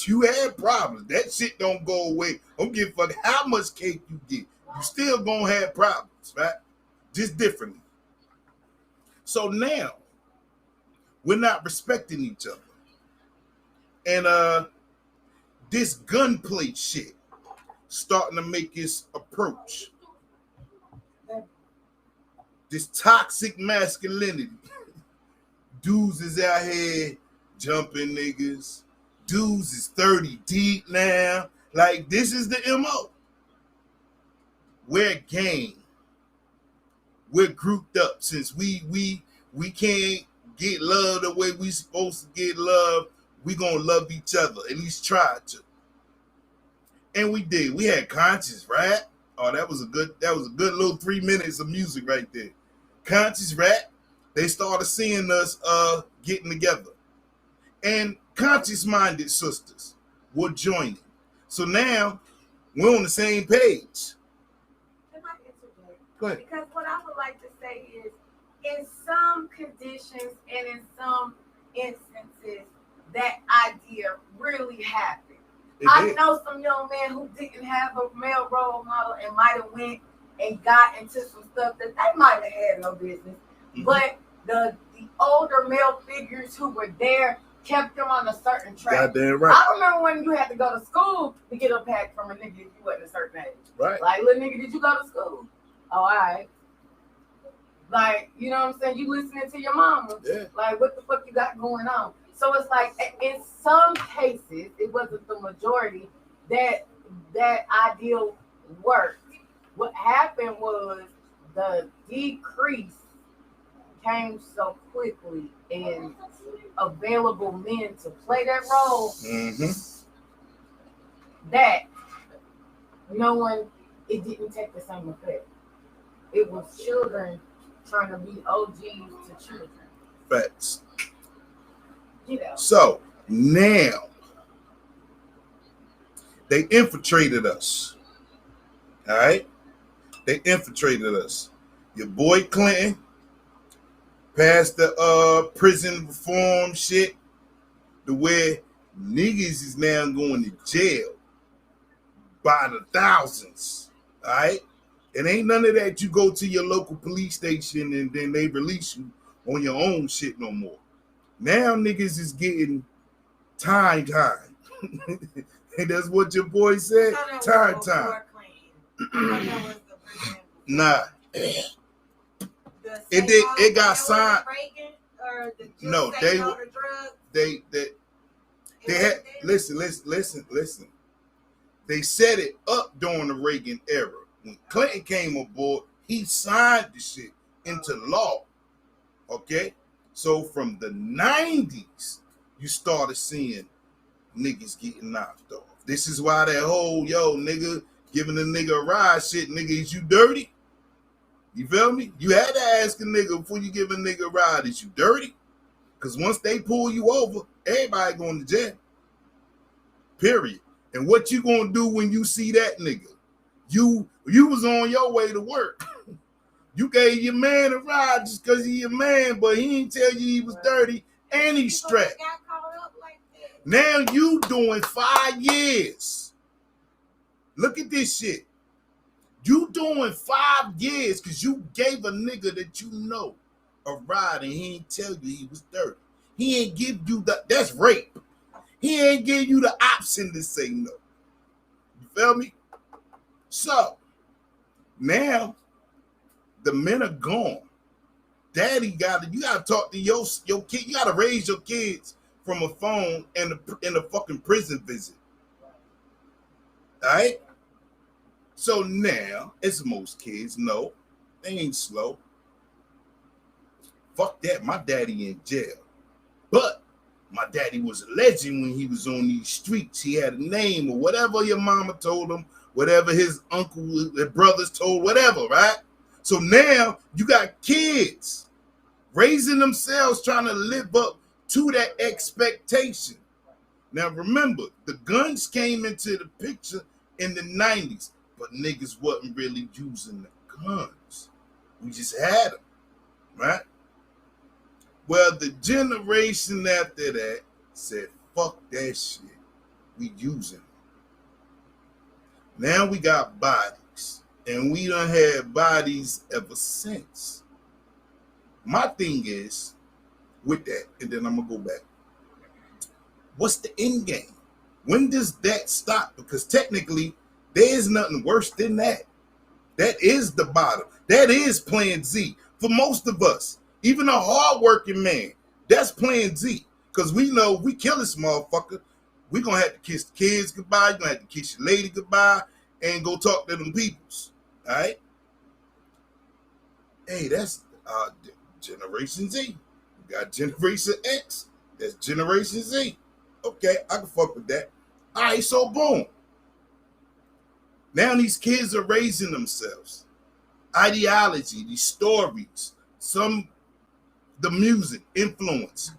Speaker 2: You had problems. That shit don't go away. Don't give a fuck how much cake you get. You still gonna have problems, right? Just differently. So now, we're not respecting each other. And this gunplay shit starting to make its approach. This toxic masculinity. Dudes is out here jumping niggas. Dudes is 30 deep now. Like, this is the MO. We're a gang. We're grouped up. Since we can't get love the way we supposed to get love, we gonna love each other. At least try to. And we did. We had conscious rap. Oh, that was a good little 3 minutes of music right there. Conscious rap. They started seeing us getting together. And conscious-minded sisters were joining. So now we're on the same page.
Speaker 3: Can I interject?
Speaker 2: Go ahead.
Speaker 3: Because what I would like to say is, in some conditions and in some instances, that idea really happened. I know some young men who didn't have a male role model and might have went and got into some stuff that they might have had no business. Mm-hmm. But the older male figures who were there kept them on a certain track.
Speaker 2: Goddamn right.
Speaker 3: I remember when you had to go to school to get a pack from a nigga if you wasn't a certain age.
Speaker 2: Right.
Speaker 3: Like, little nigga, did you go to school? Oh, all right. Like, you know what I'm saying? You listening to your mama.
Speaker 2: Yeah.
Speaker 3: Like, what the fuck you got going on? So it's like, in some cases, it wasn't the majority that ideal worked. What happened was the decrease came so quickly and available men to play that role, mm-hmm. that no one, it didn't take the same effect. It was children trying to be OGs to children.
Speaker 2: Facts.
Speaker 3: You know.
Speaker 2: So now they infiltrated us. All right? They infiltrated us. Your boy Clinton passed the prison reform shit to where niggas is now going to jail by the thousands. All right? It ain't none of that you go to your local police station and then they release you on your own shit no more. Now niggas is getting time. And that's what your boy said. Time. Nah. It got signed. No, they had listen. They set it up during the Reagan era. When Clinton came aboard, he signed the shit into law. Okay? So from the 90s, you started seeing niggas getting knocked off. This is why that whole, yo, nigga, giving a nigga a ride shit, nigga, is you dirty? You feel me? You had to ask a nigga before you give a nigga a ride, is you dirty? Because once they pull you over, everybody going to jail. Period. And what you gonna do when you see that nigga? You was on your way to work. You gave your man a ride just because he your man, but he didn't tell you he was dirty and he strapped. Now you doing 5 years. Look at this shit. You doing 5 years because you gave a nigga that you know a ride and he ain't tell you he was dirty. He ain't give you that's rape. He ain't give you the option to say no. You feel me? So now the men are gone. Daddy you gotta talk to your kid. You gotta raise your kids from a phone and a fucking prison visit. All right? So now, as most kids know, they ain't slow. Fuck that, my daddy in jail. But my daddy was a legend when he was on these streets. He had a name or whatever your mama told him, whatever his uncle, their brothers told, whatever, right? So now you got kids raising themselves trying to live up to that expectation. Now remember, the guns came into the picture in the 90s, but niggas wasn't really using the guns. We just had them, right? Well, the generation after that said, fuck that shit. We using them. Now we got bodies, and we done had bodies ever since. My thing is, with that, and then I'm going to go back. What's the end game? When does that stop? Because technically, there is nothing worse than that. That is the bottom. That is plan Z. For most of us, even a hardworking man, that's plan Z. Because we know we kill this motherfucker, we going to have to kiss the kids goodbye, you're going to have to kiss your lady goodbye, and go talk to them peoples. All right? Hey, that's Generation Z. We got Generation X. That's Generation Z. Okay, I can fuck with that. All right, so boom. Now these kids are raising themselves. Ideology, these stories, the music, influence.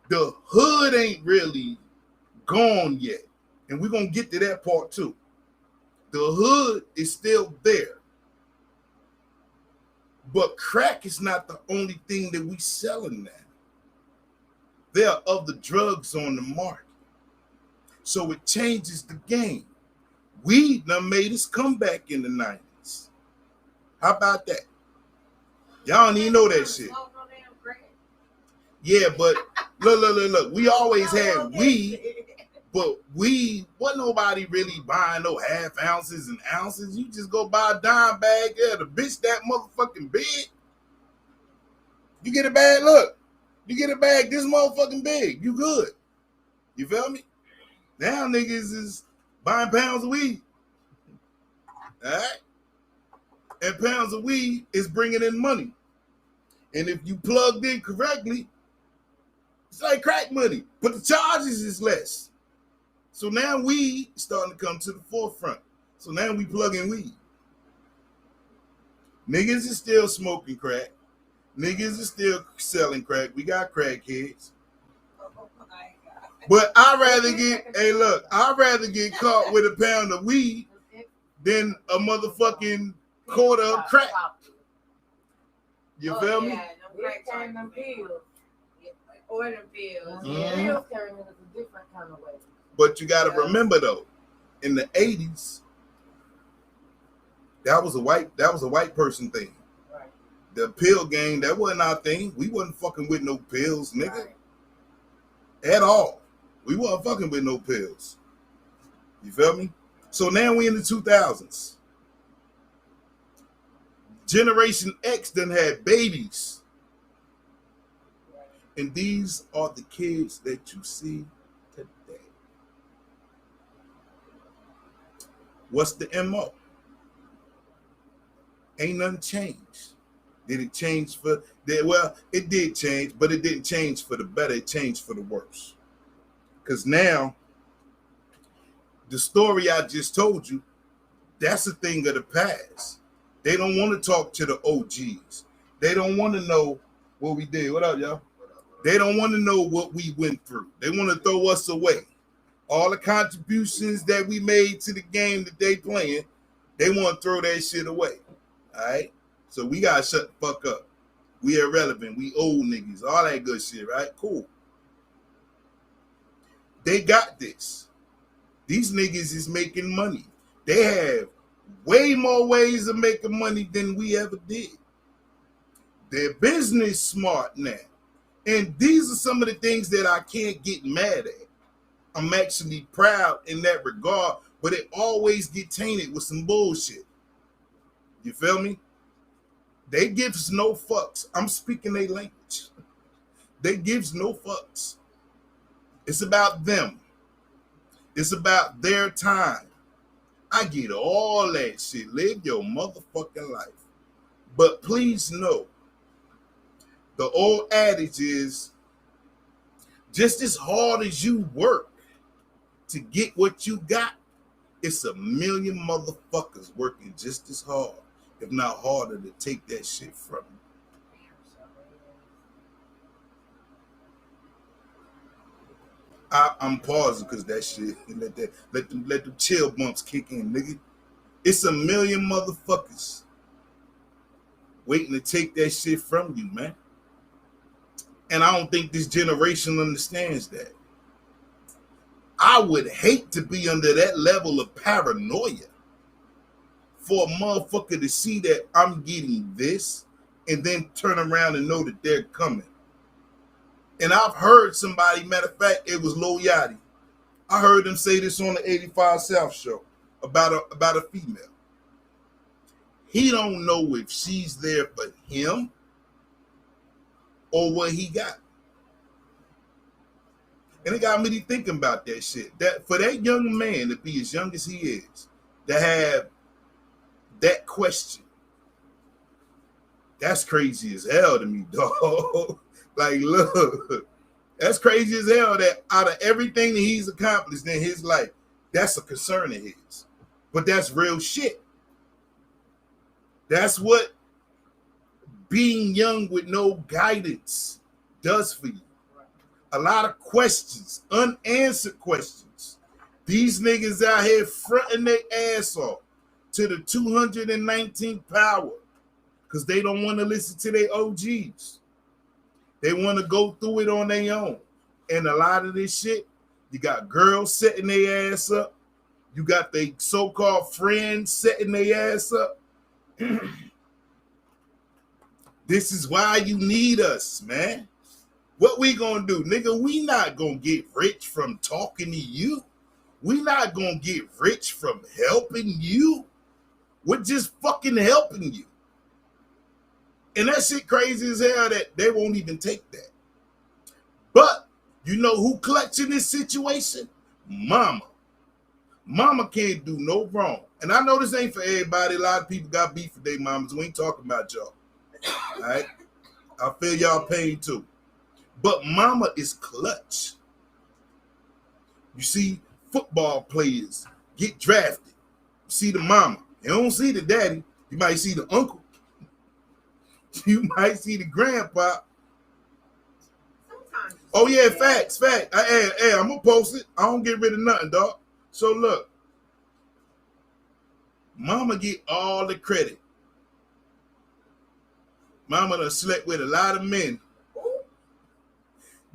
Speaker 2: The hood ain't really gone yet. And we're going to get to that part too. The hood is still there. But crack is not the only thing that we selling now. There are other drugs on the market. So it changes the game. Weed done made its comeback in the 90s. How about that? Y'all don't even know that shit. Yeah, but look. We always had weed, but weed wasn't nobody really buying no half ounces and ounces. You just go buy a dime bag. Yeah, the bitch that motherfucking big. You get a bag, look. You get a bag this motherfucking big. You good. You feel me? Now niggas is buying pounds of weed. All right? And pounds of weed is bringing in money. And if you plugged in correctly, it's like crack money. But the charges is less. So now weed is starting to come to the forefront. So now we plug in weed. Niggas is still smoking crack. Niggas is still selling crack. We got crackheads. But I'd rather get caught with a pound of weed than a motherfucking quarter of crack. You feel me?
Speaker 3: Yeah, them pills.
Speaker 1: Or the pills.
Speaker 3: Pills carrying it a different kind of way.
Speaker 2: But you gotta remember though, in the 80s, that was a white person thing. Right. The pill game, that wasn't our thing. We wasn't fucking with no pills, nigga. Right. At all. We wasn't fucking with no pills. You feel me? So now we in the 2000s. Generation X done had babies. And these are the kids that you see today. What's the MO? Ain't nothing changed. Did it change for that? Well, it did change, but it didn't change for the better. It changed for the worse. Because now, the story I just told you, that's a thing of the past. They don't want to talk to the OGs. They don't want to know what we did. What up, y'all? They don't want to know what we went through. They want to throw us away. All the contributions that we made to the game that they playing, they want to throw that shit away. All right? So we got to shut the fuck up. We irrelevant. We old niggas. All that good shit, right? Cool. They got this. These niggas is making money. They have way more ways of making money than we ever did. They're business smart now. And these are some of the things that I can't get mad at. I'm actually proud in that regard, but it always get tainted with some bullshit. You feel me? They gives no fucks. I'm speaking their language. They gives no fucks. It's about them. It's about their time. I get all that shit. Live your motherfucking life. But please know, the old adage is, just as hard as you work to get what you got, it's a million motherfuckers working just as hard, if not harder, to take that shit from you. I'm pausing because that shit, let them chill bumps kick in, nigga. It's a million motherfuckers waiting to take that shit from you, man. And I don't think this generation understands that. I would hate to be under that level of paranoia for a motherfucker to see that I'm getting this and then turn around and know that they're coming. And I've heard somebody, matter of fact, it was Lil Yachty. I heard him say this on the 85 South show about a female. He don't know if she's there for him or what he got. And it got me to thinking about that shit. That for that young man to be as young as he is, to have that question, that's crazy as hell to me, dog. Like, look, that's crazy as hell that out of everything that he's accomplished in his life, that's a concern of his. But that's real shit. That's what being young with no guidance does for you. A lot of questions, unanswered questions. These niggas out here fronting their ass off to the 219th power because they don't want to listen to their OGs. They want to go through it on their own. And a lot of this shit, you got girls setting their ass up. You got the so-called friends setting their ass up. This is why you need us, man. What we gonna do, nigga? We not gonna get rich from talking to you. We not gonna get rich from helping you. We're just fucking helping you. And that shit crazy as hell that they won't even take that. But you know who clutch in this situation? Mama. Mama can't do no wrong. And I know this ain't for everybody. A lot of people got beef with their mamas. We ain't talking about y'all. All right? I feel y'all pain too. But mama is clutch. You see football players get drafted. You see the mama. You don't see the daddy. You might see the uncle. You might see the grandpa. Sometimes. Oh, yeah, facts. Hey, I'm going to post it. I don't get rid of nothing, dog. So, look. Mama get all the credit. Mama done slept with a lot of men.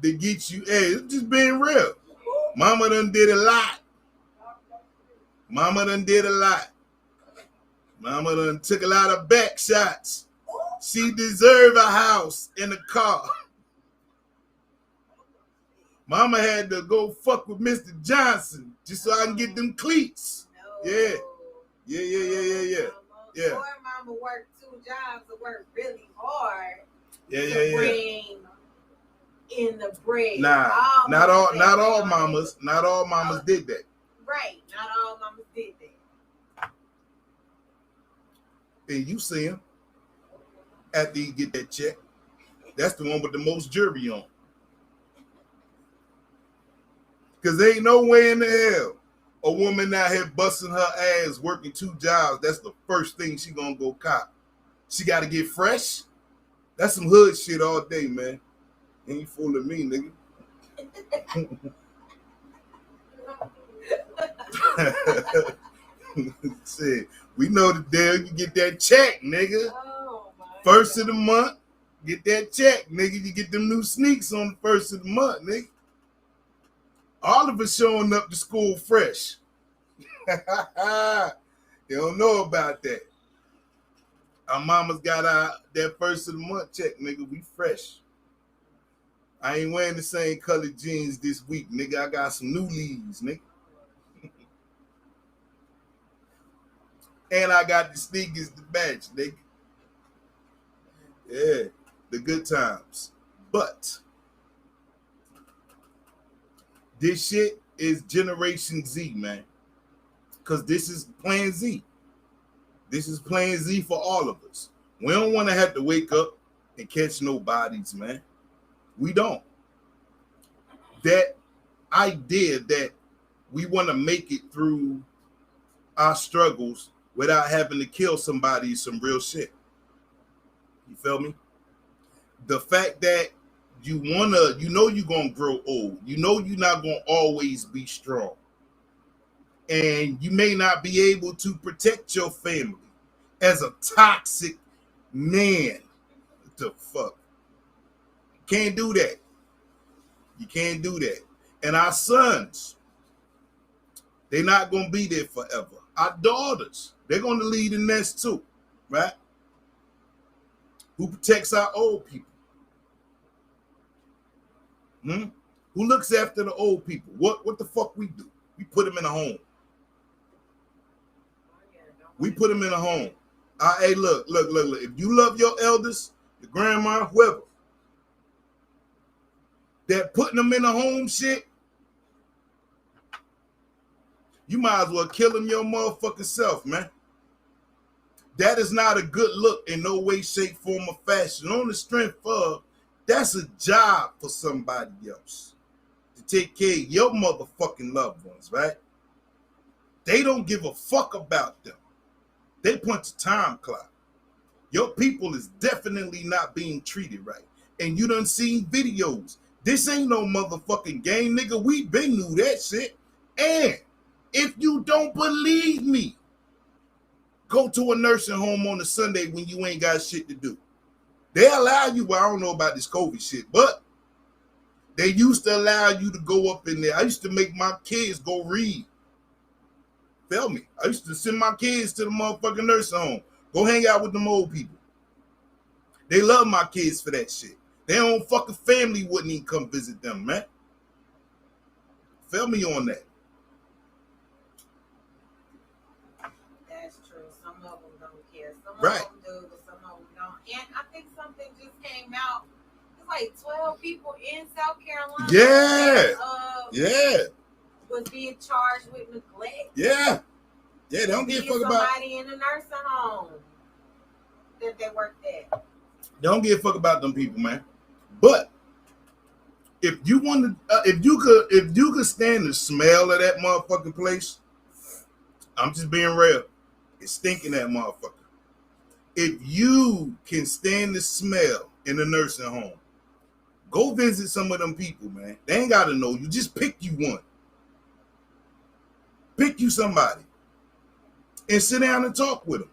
Speaker 2: To get you, hey, it's just being real. Mama done did a lot. Mama done took a lot of back shots. She deserved a house and a car. Mama had to go fuck with Mr. Johnson just so I can get them cleats.
Speaker 1: No.
Speaker 2: Yeah.
Speaker 1: Boy, mama work 2 jobs to work really hard.
Speaker 2: Yeah.
Speaker 1: Bring in the bread.
Speaker 2: Nah, not all mamas did that.
Speaker 1: Right, not all mamas did that.
Speaker 2: And you see them after you get that check. That's the one with the most jewelry on. Because there ain't no way in the hell a woman out here busting her ass working 2 jobs, that's the first thing she gonna go cop. She gotta get fresh. That's some hood shit all day, man. Ain't you fooling me, nigga. Shit, we know the deal. You get that check, nigga.
Speaker 1: Oh,
Speaker 2: first of the month, get that check, nigga. You get them new sneaks on the first of the month, nigga. All of us showing up to school fresh. You don't know about that. Our mamas got that first of the month check, nigga. We fresh. I ain't wearing the same colored jeans this week, nigga. I got some new leaves, nigga. And I got the sneakers to match, nigga. Yeah, the good times. But this shit is Generation Z, man. Because this is Plan Z. This is Plan Z for all of us. We don't want to have to wake up and catch no bodies, man. We don't. That idea that we want to make it through our struggles without having to kill somebody is some real shit. You feel me? The fact that you know you're going to grow old. You know you're not going to always be strong. And you may not be able to protect your family as a toxic man. What the fuck? Can't do that. You can't do that. And our sons, they're not going to be there forever. Our daughters, they're going to lead the nest too, right? Who protects our old people? Who looks after the old people? What the fuck we do? We put them in a home. We put them in a home. Hey, look. If you love your elders, your grandma, whoever, that putting them in a home shit, you might as well kill them your motherfucking self, man. That is not a good look in no way, shape, form, or fashion. On the strength of, that's a job for somebody else to take care of your motherfucking loved ones, right? They don't give a fuck about them. They punch a time clock. Your people is definitely not being treated right. And you done seen videos. This ain't no motherfucking game, nigga. We been knew that shit. And if you don't believe me, go to a nursing home on a Sunday when you ain't got shit to do. They allow you, well, I don't know about this COVID shit, but they used to allow you to go up in there. I used to make my kids go read. Feel me? I used to send my kids to the motherfucking nursing home. Go hang out with them old people. They love my kids for that shit. Their own fucking family wouldn't even come visit them, man. Feel me on that.
Speaker 1: That's true. Some of them don't care. Some of
Speaker 2: Right.
Speaker 1: them do, but some of them don't. And I think something just came out. It's like 12 people in South Carolina.
Speaker 2: Yeah.
Speaker 1: That,
Speaker 2: Yeah.
Speaker 1: was being charged with neglect.
Speaker 2: Yeah. Yeah, they don't give a fuck about
Speaker 1: somebody in a nursing home that they worked at.
Speaker 2: They don't give a fuck about them people, man. But if you want to, if you could stand the smell of that motherfucking place, I'm just being real. It's stinking that motherfucker. If you can stand the smell in a nursing home, go visit some of them people, man. They ain't got to know you. Just pick you one. Pick you somebody. And sit down and talk with them.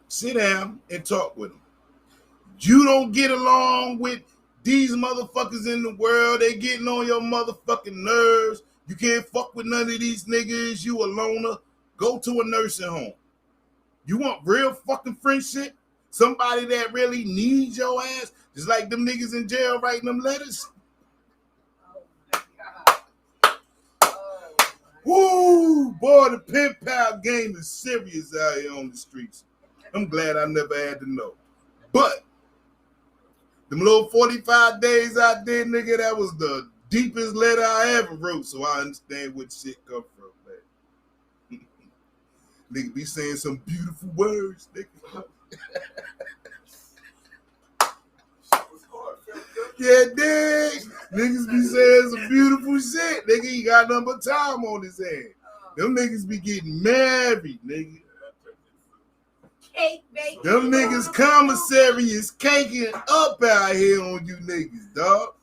Speaker 2: Sit down and talk with them. You don't get along with these motherfuckers in the world. They getting on your motherfucking nerves. You can't fuck with none of these niggas. You a loner. Go to a nursing home. You want real fucking friendship? Somebody that really needs your ass? Just like them niggas in jail writing them letters?
Speaker 1: Oh my God. Oh
Speaker 2: Woo, boy, the pen pal game is serious out here on the streets. I'm glad I never had to know. But them little 45 days I did, nigga, that was the deepest letter I ever wrote, so I understand where shit come from, man. Nigga be saying some beautiful words, nigga. Yeah, dig. Niggas be saying some beautiful shit. Nigga, he got nothing but time on his hand. Them niggas be getting married, nigga.
Speaker 1: Cake, baby.
Speaker 2: Them niggas commissary is caking up out here on you niggas, dog.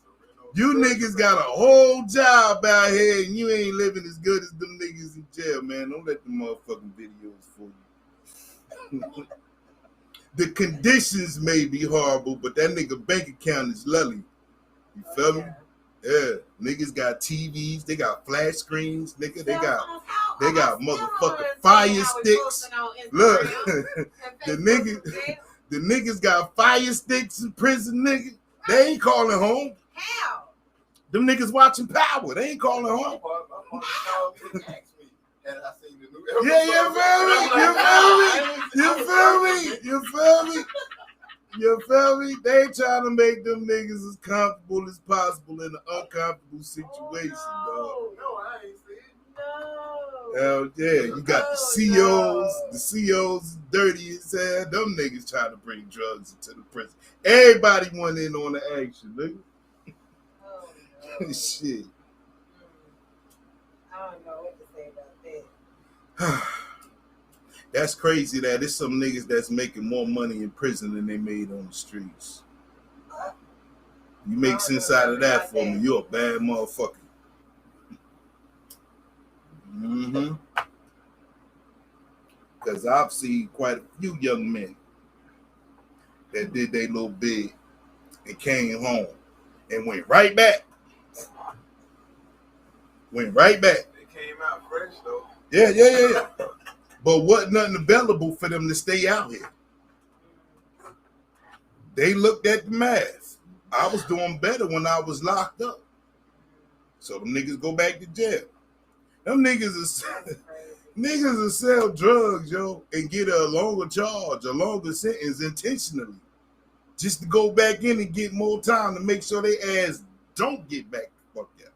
Speaker 2: You niggas got a whole job out here and you ain't living as good as them niggas in jail, man. Don't let them motherfucking videos fool you. The conditions may be horrible, but that nigga bank account is lovely. You feel me? Yeah. Niggas got TVs, they got flash screens, nigga. They got motherfucking fire sticks. Look, the niggas got fire sticks in prison, nigga. They ain't calling home.
Speaker 1: How?
Speaker 2: Them niggas watching Power. They ain't calling home. Yeah, you feel me? They trying to make them niggas as comfortable as possible in an uncomfortable situation, dog.
Speaker 1: No, I ain't seen it. No.
Speaker 2: Hell yeah, you got the COs. The COs dirty as hell. Them niggas trying to bring drugs into the prison. Everybody went in on the action, nigga.
Speaker 1: Oh, no.
Speaker 2: Shit.
Speaker 1: I don't know what to say about that.
Speaker 2: That's crazy that there's some niggas that's making more money in prison than they made on the streets. You make sense out of that for me. You're a bad motherfucker. Mm-hmm. Because I've seen quite a few young men that did their little bid and came home and went right back. They
Speaker 4: came out fresh though.
Speaker 2: Yeah. But wasn't nothing available for them to stay out here. They looked at the math. I was doing better when I was locked up. So them niggas go back to jail. Them niggas will sell drugs, yo, and get a longer charge, a longer sentence intentionally. Just to go back in and get more time to make sure they ass don't get back the fuck out.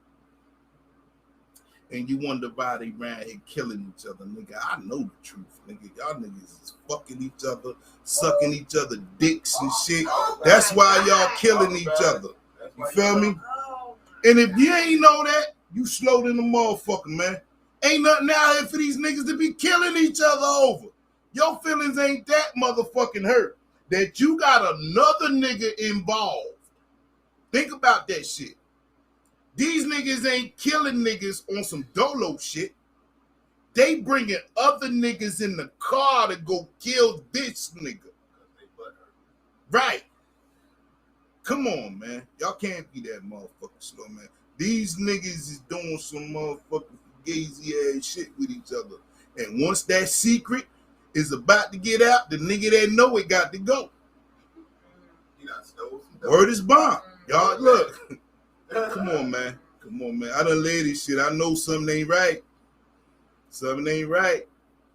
Speaker 2: And you wonder why they around here killing each other, nigga. I know the truth, nigga. Y'all niggas is fucking each other, sucking each other dicks and shit. That's why y'all killing each other. You feel me? And if you ain't know that, you slow than a motherfucker, man. Ain't nothing out here for these niggas to be killing each other over. Your feelings ain't that motherfucking hurt that you got another nigga involved. Think about that shit. These niggas ain't killing niggas on some dolo shit. They bringing other niggas in the car to go kill this nigga. Right. Come on, man. Y'all can't be that motherfucking slow, man. These niggas is doing some motherfucking fugazi ass shit with each other. And once that secret is about to get out, the nigga that know it got to go. Word is bond. Y'all, look. Come on, man. I done laid this shit. I know something ain't right.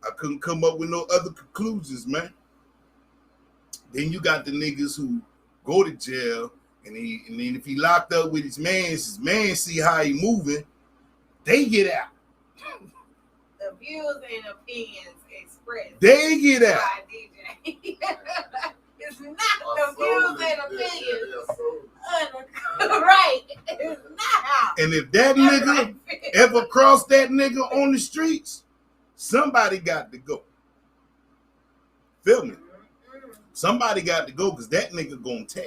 Speaker 2: I couldn't come up with no other conclusions, man. Then you got the niggas who go to jail, and then if he locked up with his man see how he moving, they get out.
Speaker 1: The views and opinions expressed.
Speaker 2: They get out.
Speaker 1: DJ. It's not the views and opinions. Right. It's not.
Speaker 2: And if that nigga ever crossed that nigga on the streets, somebody got to go. Feel me? Somebody got to go because that nigga gonna tell.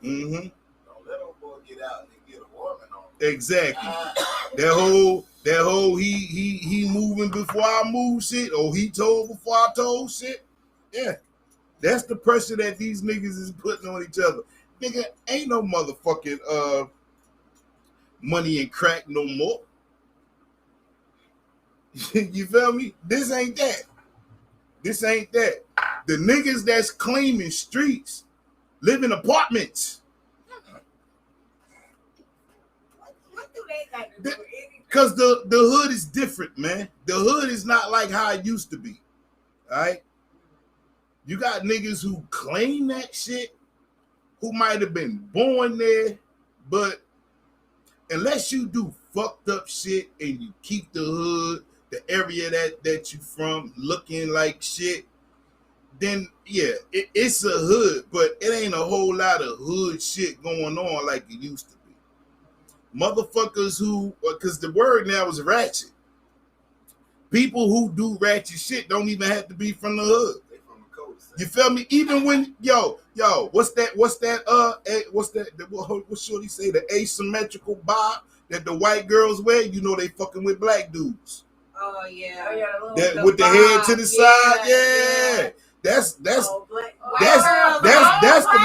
Speaker 2: Mm-hmm.
Speaker 4: Don't let old boy get out and get a woman on.
Speaker 2: Exactly. That whole he moving before I move shit, or he told before I told shit. Yeah. That's the pressure that these niggas is putting on each other. Nigga, ain't no motherfucking money and crack no more. You feel me? This ain't that. The niggas that's claiming streets live in apartments.
Speaker 1: What do they got to do with anything?
Speaker 2: Cause the hood is different, man. The hood is not like how it used to be. All right. You got niggas who claim that shit, who might have been born there, but unless you do fucked up shit and you keep the hood, the area that you from looking like shit, then yeah, it's a hood, but it ain't a whole lot of hood shit going on like it used to be. Motherfuckers who, because the word now is ratchet. People who do ratchet shit don't even have to be from the hood. You feel me? Even when what's that? What's Shorty say? The asymmetrical bob that the white girls wear. You know they fucking with black dudes.
Speaker 1: Oh yeah.
Speaker 2: That with the head to the side. Yeah. That's the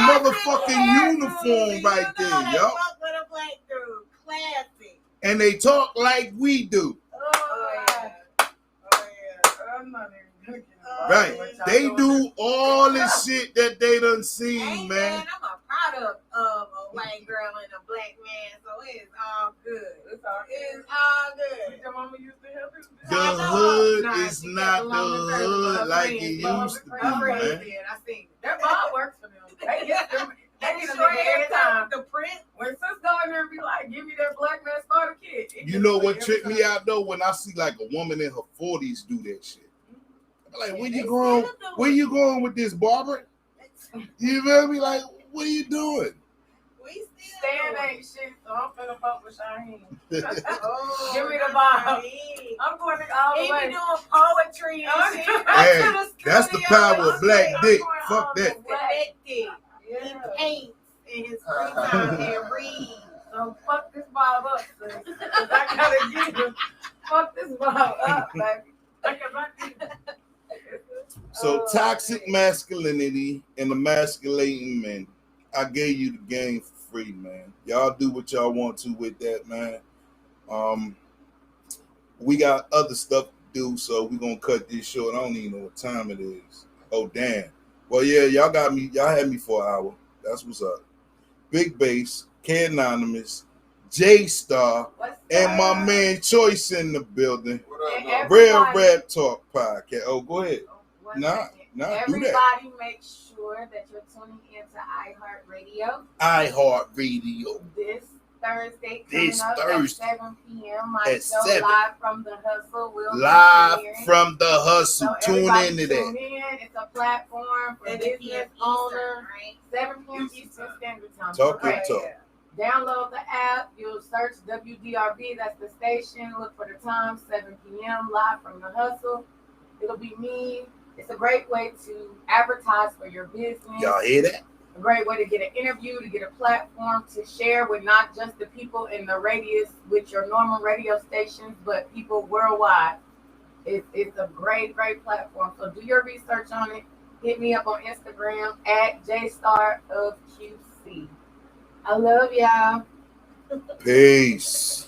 Speaker 2: motherfucking uniform right there, yo.
Speaker 1: Classic.
Speaker 2: And they talk like we do. Right. They do all this shit that they done seen, man.
Speaker 1: I'm a product of a white girl and a black man, so it's all good. It's all good. Your mama used to help you.
Speaker 2: The hood is not the hood like it used to be, man.
Speaker 3: I seen that Bob works for them. They get them. They get them every time.
Speaker 1: The print.
Speaker 3: When sis go in there and be like, give me that black man starter kit.
Speaker 2: You know what tripped me out though? When I see like a woman in her 40s do that shit. I'm like, where you going with this, barber? You feel me? Like, what are you doing?
Speaker 3: Stan ain't shit, so I'm finna fuck with Shaheen. Give me the Bob. I'm going all the way.
Speaker 1: Even doing poetry and shit.
Speaker 2: Hey, that's the power of black dick. Fuck that.
Speaker 1: He paints in his free time and reads.
Speaker 3: So fuck this Bob up, sis. I gotta get him. Fuck this Bob up, baby.
Speaker 2: So toxic masculinity and emasculating men. I gave you the game for free, man. Y'all do what y'all want to with that, man. We got other stuff to do, so we're gonna cut this short. I don't even know what time it is. Oh damn. Well, yeah, y'all had me for an hour. That's what's up. Big Bass, K Anonymous, J Star, and my man Choice in the building. Real Rap Talk Podcast. Oh, go ahead. Nah, do that.
Speaker 3: Everybody make sure that you're tuning into
Speaker 2: iHeartRadio.
Speaker 3: This Thursday
Speaker 2: This
Speaker 3: coming up
Speaker 2: Thursday.
Speaker 3: at 7 p.m. My
Speaker 2: At
Speaker 3: show
Speaker 2: 7.
Speaker 3: Live from the Hustle will
Speaker 2: Live
Speaker 3: be premiering.
Speaker 2: from the Hustle.
Speaker 3: So
Speaker 2: Tune
Speaker 3: everybody
Speaker 2: into
Speaker 3: tune
Speaker 2: that.
Speaker 3: in. It's a platform for business owners. 7 p.m. Eastern Standard Time.
Speaker 2: Talk your talk.
Speaker 3: Download the app. You'll search WDRB. That's the station. Look for the time, 7 p.m. Live from the Hustle. It'll be me. It's a great way to advertise for your business.
Speaker 2: Y'all hear that?
Speaker 3: A great way to get an interview, to get a platform, to share with not just the people in the radius with your normal radio stations, but people worldwide. It's a great platform. So do your research on it. Hit me up on Instagram at JStarofQC. I love y'all.
Speaker 2: Peace.